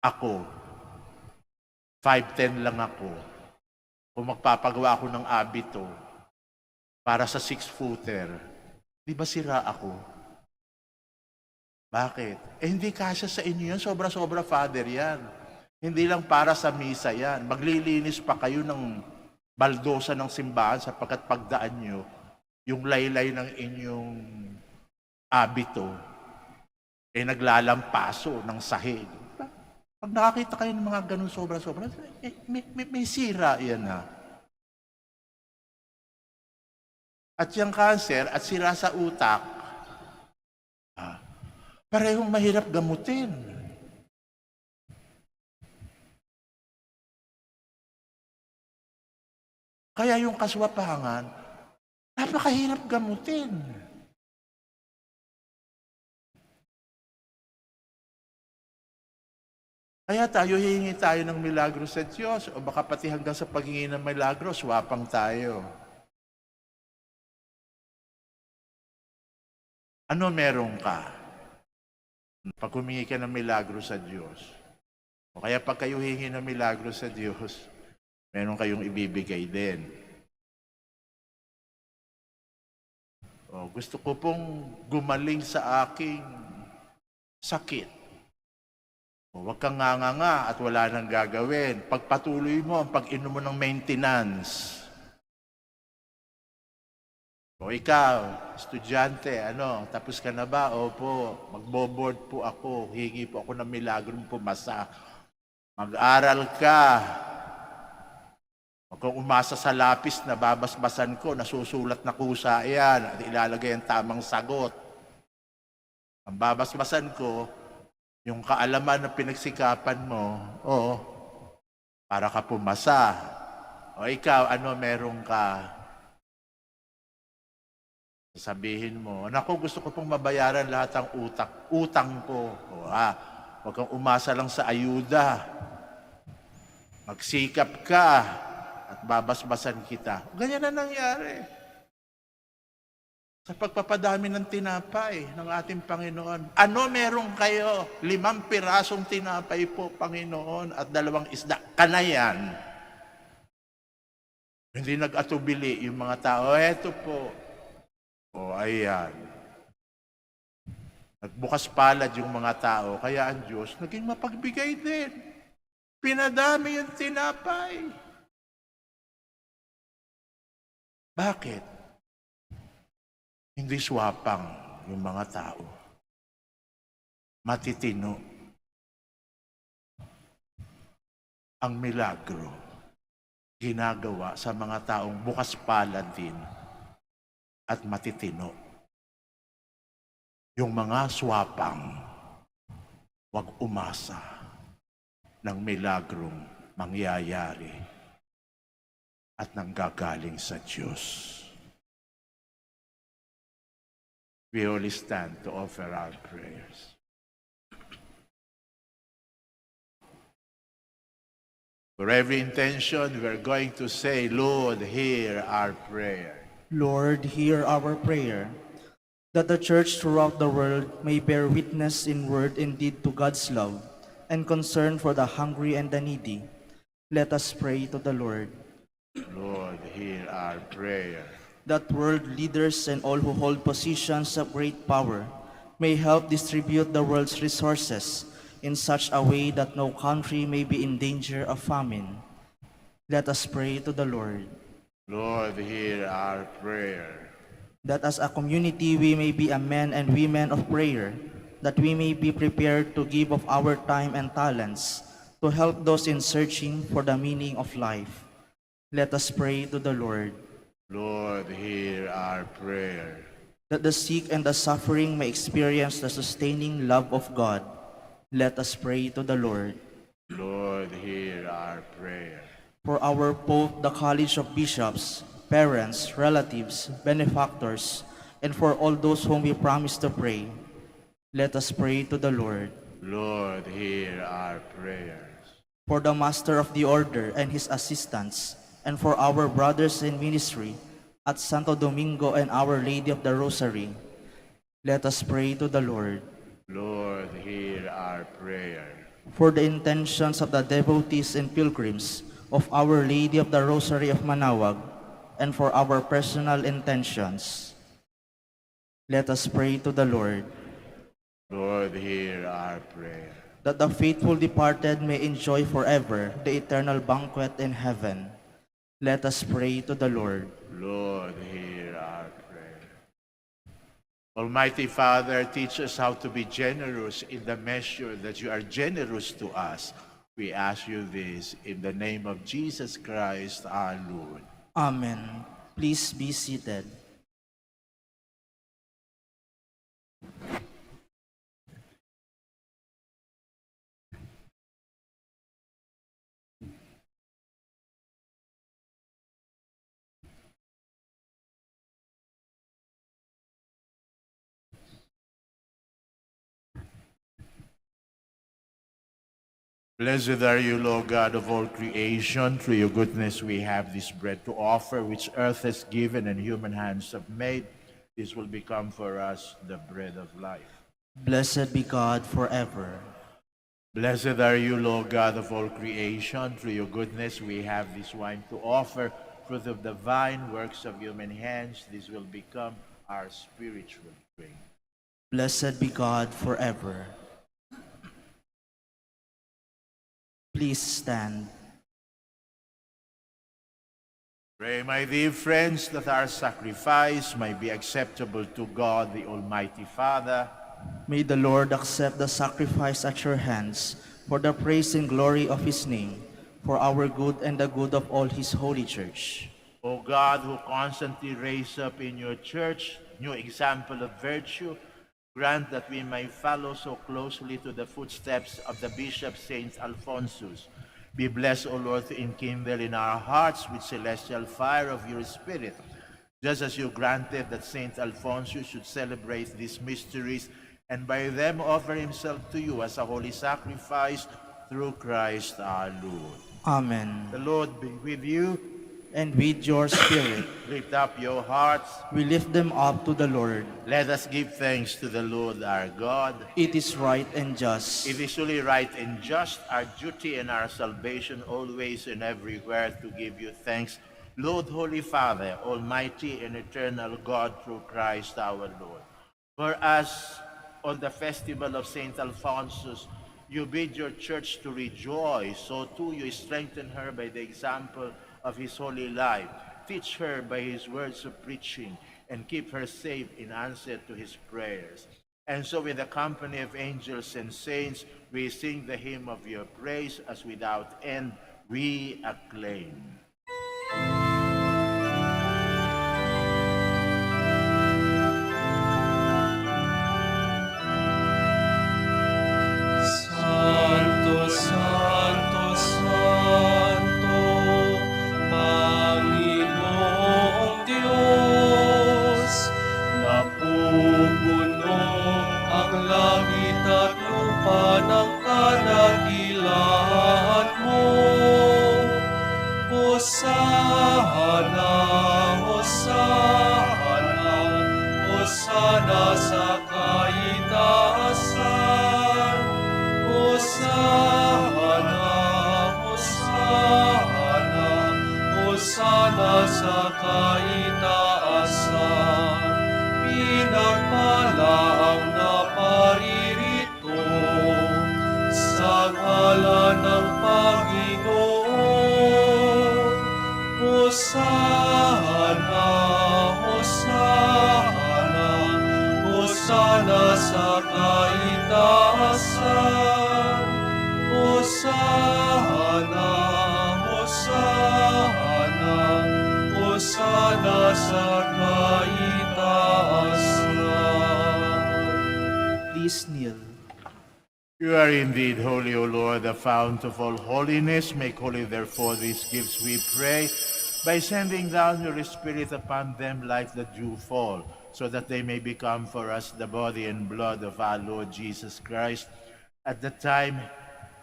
Ako, 5'10" lang ako. Kung magpapagawa ako ng abito, para sa 6-footer, di ba sira ako? Bakit? Hindi kasya sa inyo yan. Sobra-sobra, Father, yan. Hindi lang para sa misa yan. Maglilinis pa kayo ng baldosa ng simbahan sapagkat pagdaan nyo, yung laylay ng inyong abito, naglalampaso ng sahig. Pag nakakita kayo ng mga ganun sobra-sobra, may sira yan ha. At yung cancer at sira sa utak, parehong mahirap gamutin. Kaya yung kaswapangan, napakahirap gamutin. Kaya hihingi tayo ng milagro sa Diyos o baka pati hanggang sa paghingi ng milagro, swapang tayo. Ano meron ka? Pag humingi ka ng milagro sa Diyos. O kaya pag kayo hihingi ng milagro sa Diyos, meron kayong ibibigay din. O, gusto ko pong gumaling sa aking sakit. O, huwag kang nganga at wala nang gagawin. Pagpatuloy mo ang pag-inom mo ng maintenance. O ikaw, estudyante, tapos ka na ba? Opo, magbo-board po ako, hingi po ako ng milagro pumasa. Mag-aral ka. Huwag kang umasa sa lapis na babasbasan ko, nasusulat na kusa yan, at ilalagay ang tamang sagot. Ang babasbasan ko, yung kaalaman na pinagsikapan mo, para ka pumasa. O ikaw, meron ka? Sabihin mo, naku, gusto ko pong mabayaran lahat ng utang ko. Huwag kang umasa lang sa ayuda. Magsikap ka at babasbasan kita. Ganyan na nangyari. Sa pagpapadami ng tinapay ng ating Panginoon. Meron kayo? 5 pirasong tinapay po, Panginoon, at 2 isda. Kanayan. Hindi nag-atubili yung mga tao, eto po. O, ayan. Nagbukas palad yung mga tao, kaya ang Diyos naging mapagbigay din. Pinadami yung tinapay. Bakit? Hindi swapang yung mga tao. Matitino. Ang milagro ginagawa sa mga taong bukas palad din at matitino. Yung mga swapang, wag umasa ng milagrong mangyayari at nanggagaling sa Diyos. We only stand to offer our prayers. For every intention, we're going to say, Lord, hear our prayer. Lord, hear our prayer, that the Church throughout the world may bear witness in word and deed to God's love and concern for the hungry and the needy. Let us pray to the Lord. Lord, hear our prayer. That world leaders and all who hold positions of great power may help distribute the world's resources in such a way that no country may be in danger of famine. Let us pray to the Lord. Lord, hear our prayer. That as a community we may be a men and women of prayer, that we may be prepared to give of our time and talents to help those in searching for the meaning of life. Let us pray to the Lord. Lord, hear our prayer. That the sick and the suffering may experience the sustaining love of God. Let us pray to the Lord. Lord, hear our prayer. For our Pope, the College of Bishops, parents, relatives, benefactors, and for all those whom we promise to pray, let us pray to the Lord. Lord, hear our prayers. For the Master of the Order and his assistants, and for our brothers in ministry at Santo Domingo and Our Lady of the Rosary, let us pray to the Lord. Lord, hear our prayer. For the intentions of the devotees and pilgrims of Our Lady of the Rosary of Manaoag, and for our personal intentions, let us pray to the Lord. Lord, hear our prayer. That the faithful departed may enjoy forever the eternal banquet in heaven, let us pray to the Lord. Lord, hear our prayer. Almighty Father, teach us how to be generous in the measure that you are generous to us. We ask you this in the name of Jesus Christ, our Lord. Amen. Please be seated. Blessed are you, Lord God of all creation. Through your goodness we have this bread to offer, which earth has given and human hands have made. This will become for us the bread of life. Blessed be God forever. Blessed are you, Lord God of all creation. Through your goodness we have this wine to offer, fruit of the vine, works of human hands. This will become our spiritual drink. Blessed be God forever. Please stand. Pray, my dear friends, that our sacrifice may be acceptable to God, the Almighty Father. May the Lord accept the sacrifice at your hands for the praise and glory of his name, for our good and the good of all his holy church. O God, who constantly raise up in your church new example of virtue, grant that we may follow so closely to the footsteps of the Bishop Saint Alphonsus. Be blessed, O Lord, to enkindle in our hearts with celestial fire of your Spirit, just as you granted that Saint Alphonsus should celebrate these mysteries and by them offer himself to you as a holy sacrifice through Christ our Lord. Amen. The Lord be with you. And with your spirit, Lift up your hearts. we lift them up to the Lord. Let us give thanks to the Lord our God. It is right and just. It is truly right and just, our duty and our salvation, always and everywhere to give you thanks, Lord, Holy Father, Almighty and eternal God, through Christ our Lord. For us, on the festival of Saint Alphonsus, you bid your church to rejoice, so too you strengthen her by the example of his holy life. Teach her by his words of preaching, and keep her safe in answer to his prayers. And so with the company of angels and saints, we sing the hymn of your praise, as without end we acclaim. Santo, Santo, Santo, Panginoong Diyos, napupuno ang langit at lupa ng kadakilaan mo. Hosana, Hosana, Hosana sa kaitaasan. Hosana, Hosana, Hosana sa kaitaasan. Pinagpala ang naparirito sa ngalan ng Panginoon. Hosana, Hosana, Hosana sa kaitaasan. Hosana, Hosana, Hosana sa kaitaasan. Please kneel. You are indeed holy, O Lord, the fount of all holiness. Make holy, therefore, these gifts, we pray, by sending down your Spirit upon them like the dew fall, so that they may become for us the body and blood of our Lord Jesus Christ. At the time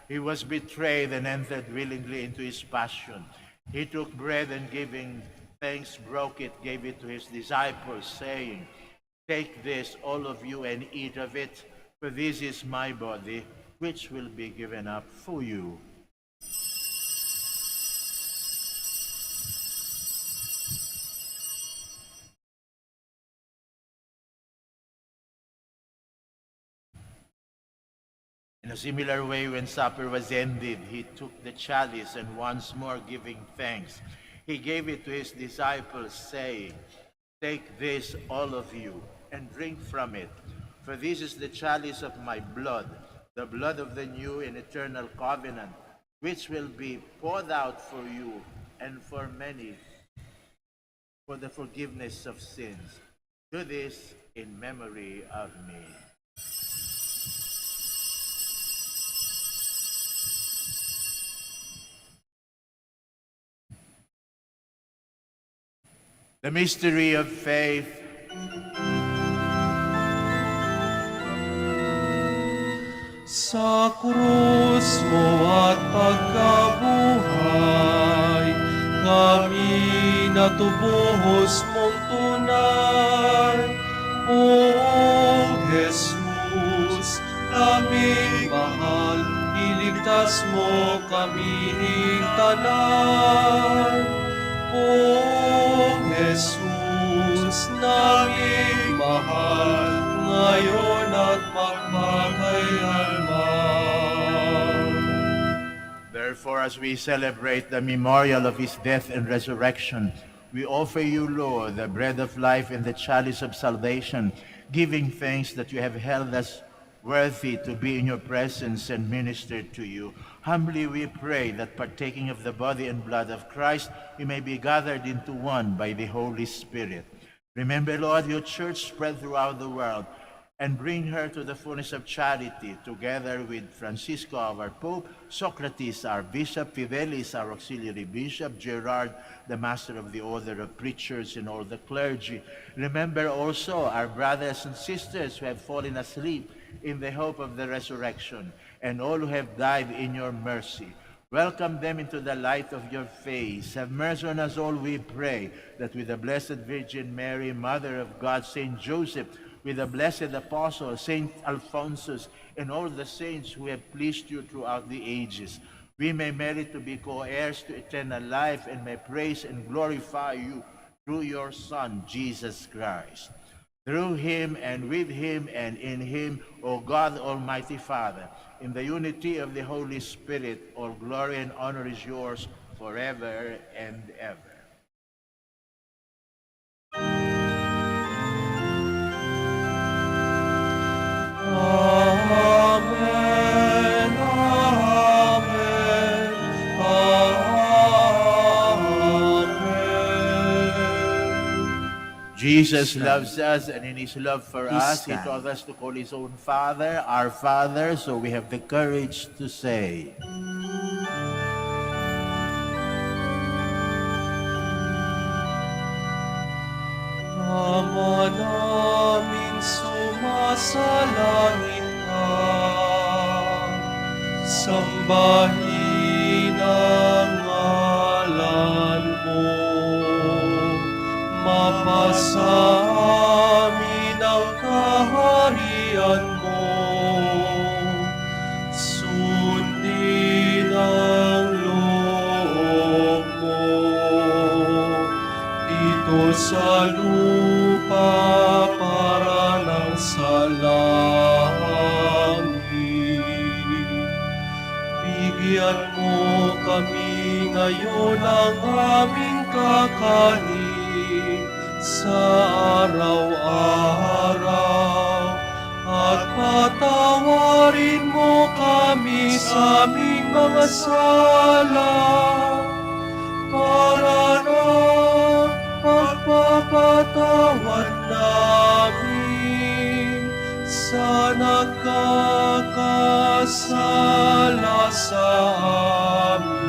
he was betrayed and entered willingly into his passion, he took bread and giving thanks, broke it, gave it to his disciples, saying, "Take this, all of you, and eat of it, for this is my body, which will be given up for you." In a similar way, when supper was ended, he took the chalice, and once more giving thanks, he gave it to his disciples, saying, "Take this, all of you, and drink from it, for this is the chalice of my blood, the blood of the new and eternal covenant, which will be poured out for you and for many for the forgiveness of sins. Do this in memory of me." The mystery of faith. Sa krus mo at pagkabuhay, kami natubuhos mong tunay. O Jesus, naming mahal, iligtas mo kami tanan. O Jesus, naming mahal, ngayon at magpakailanman. Therefore, as we celebrate the memorial of his death and resurrection, we offer you, Lord, the bread of life and the chalice of salvation, giving thanks that you have held us worthy to be in your presence and minister to you. Humbly we pray that, partaking of the body and blood of Christ, we may be gathered into one by the Holy Spirit. Remember, Lord, your church spread throughout the world, and bring her to the fullness of charity, together with Francisco, our Pope, Socrates, our Bishop, Fidelis, our Auxiliary Bishop, Gerard, the Master of the Order of Preachers, and all the clergy. Remember also our brothers and sisters who have fallen asleep in the hope of the resurrection, and all who have died in your mercy. Welcome them into the light of your face. Have mercy on us all, we pray, that with the Blessed Virgin Mary, Mother of God, Saint Joseph, with the blessed apostle, Saint Alphonsus, and all the saints who have pleased you throughout the ages, we may merit to be co-heirs to eternal life and may praise and glorify you through your Son, Jesus Christ. Through him and with him and in him, O God, Almighty Father, in the unity of the Holy Spirit, all glory and honor is yours forever and ever. Amen, amen, amen. Jesus loves us, and in his love for Please us, he stand. taught us to call his own Father, our Father, so we have the courage to say, Ama namin sumasalangit ka, sambahin ang ngalan mo, mapasa amin ang kaharian mo, sundin ang loob mo, dito sa lupa para ng sa langit. Bigyan mo kami ngayon ang aming kakanin sa araw-araw at patawarin mo kami sa aming mga sala para na pagpapatawad namin sa nagkakasala sa amin.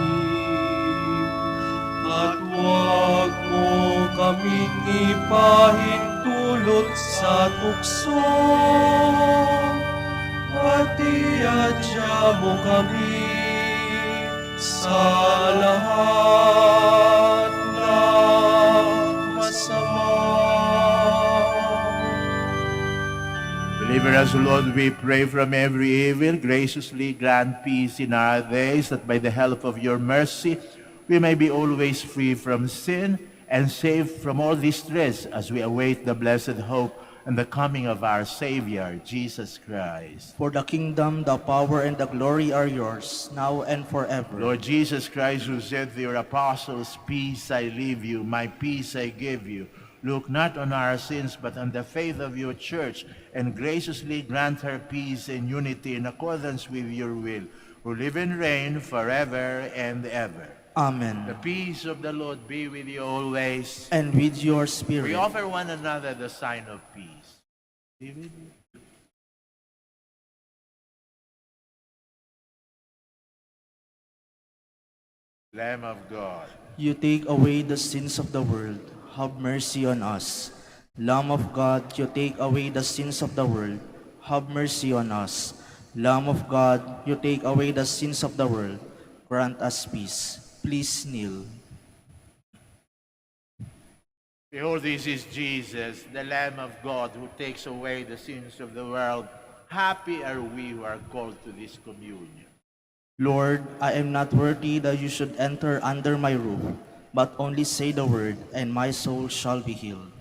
At huwag mo kaming ipahintulot sa tukso, at iadya mo kami sa lahat ng masama. Deliver us, Lord, we pray, from every evil. Graciously grant peace in our days, that by the help of your mercy we may be always free from sin and safe from all distress as we await the blessed hope and the coming of our Savior, Jesus Christ. For the kingdom, the power, and the glory are yours, now and forever. Lord Jesus Christ, who said to your apostles, "Peace I leave you, my peace I give you," look not on our sins, but on the faith of your church, and graciously grant her peace and unity in accordance with your will, who live and reign forever and ever. Amen. The peace of the Lord be with you always. And with your spirit. We offer one another the sign of peace. Be with you. Lamb of God, You take away the sins of the world. Have mercy on us. Lamb of God, you take away the sins of the world. Have mercy on us. Lamb of God, you take away the sins of the world. Grant us peace. Please kneel. behold, this is Jesus, the Lamb of God, who takes away the sins of the world. Happy are we who are called to this communion. Lord, I am not worthy that you should enter under my roof, but only say the word, and my soul shall be healed.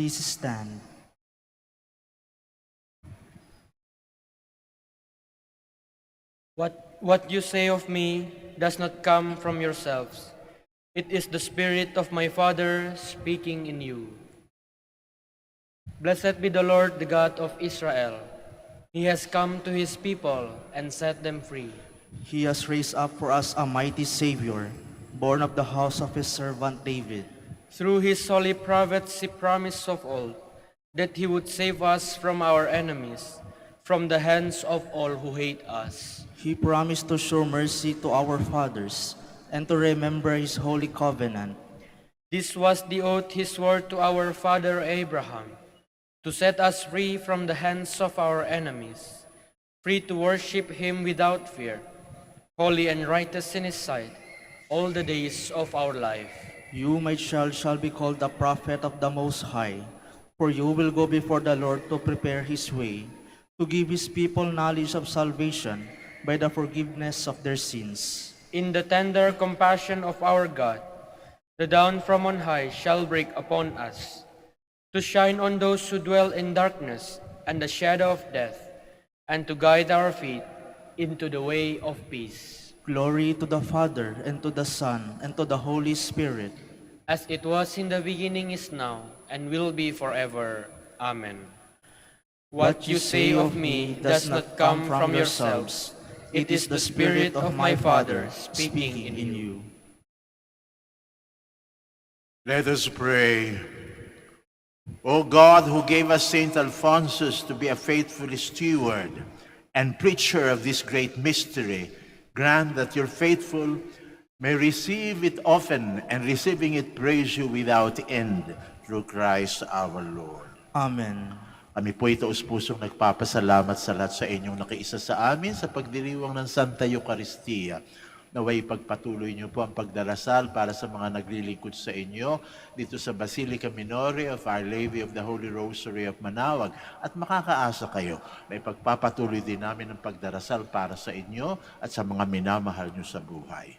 Please stand. What you say of me does not come from yourselves. It is the Spirit of my Father speaking in you. Blessed be the Lord, the God of Israel. He has come to his people and set them free. He has raised up for us a mighty Savior, born of the house of his servant David. Through his holy prophets he promised of old that he would save us from our enemies, from the hands of all who hate us. He promised to show mercy to our fathers and to remember his holy covenant. This was the oath he swore to our father Abraham, to set us free from the hands of our enemies, free to worship him without fear, holy and righteous in his sight, all the days of our life. You, my child, shall be called the prophet of the Most High, for you will go before the Lord to prepare his way, to give his people knowledge of salvation by the forgiveness of their sins. In the tender compassion of our God, the dawn from on high shall break upon us, to shine on those who dwell in darkness and the shadow of death, and to guide our feet into the way of peace. Glory to the Father, and to the Son, and to the Holy Spirit. As it was in the beginning, is now, and will be forever. Amen. What you say of me does not come from yourselves. It is the Spirit of my Father speaking in you. Let us pray. O God, who gave us Saint Alphonsus to be a faithful steward and preacher of this great mystery, grant that your faithful may receive it often, and receiving it praise you without end, through Christ our Lord. Amen. Kami po taus-pusong nagpapasalamat sa lahat sa inyong nakiisa sa amin sa pagdiriwang ng Santa Eucharistia. Naway pagpatuloy niyo po ang pagdarasal para sa mga naglilingkod sa inyo dito sa Basilica Minore of Our Lady of the Holy Rosary of Manaoag. At makakaasa kayo na ipagpapatuloy din namin ang pagdarasal para sa inyo at sa mga minamahal niyo sa buhay.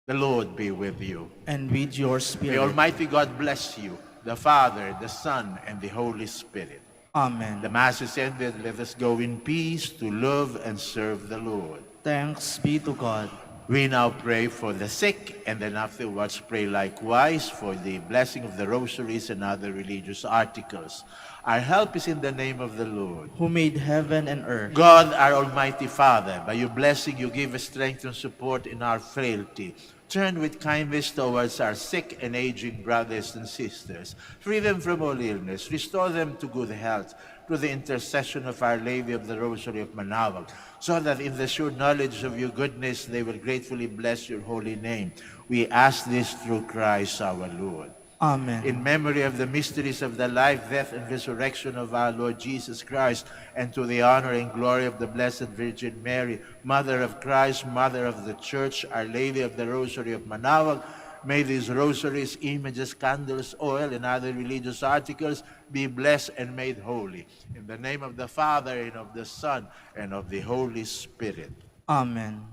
The Lord be with you. And with your May spirit. Almighty God bless you, the Father, the Son, and the Holy Spirit. Amen. The Mass is ended. Let us go in peace to love and serve the Lord. Thanks be to God. We now pray for the sick, and then afterwards pray likewise for the blessing of the rosaries and other religious articles. Our help is in the name of the Lord. Who made heaven and earth. God, our Almighty Father, by your blessing you give us strength and support in our frailty. Turn with kindness towards our sick and aging brothers and sisters. Free them from all illness. Restore them to good health through the intercession of Our Lady of the Rosary of Manaoag, so that in the sure knowledge of your goodness they will gratefully bless your holy name. We ask this through Christ our Lord. Amen. In memory of the mysteries of the life, death, and resurrection of our Lord Jesus Christ, and to the honor and glory of the Blessed Virgin Mary, Mother of Christ, Mother of the Church, Our Lady of the Rosary of Manaoag, may these rosaries, images, candles, oil, and other religious articles be blessed and made holy. In the name of the Father, and of the Son, and of the Holy Spirit. Amen.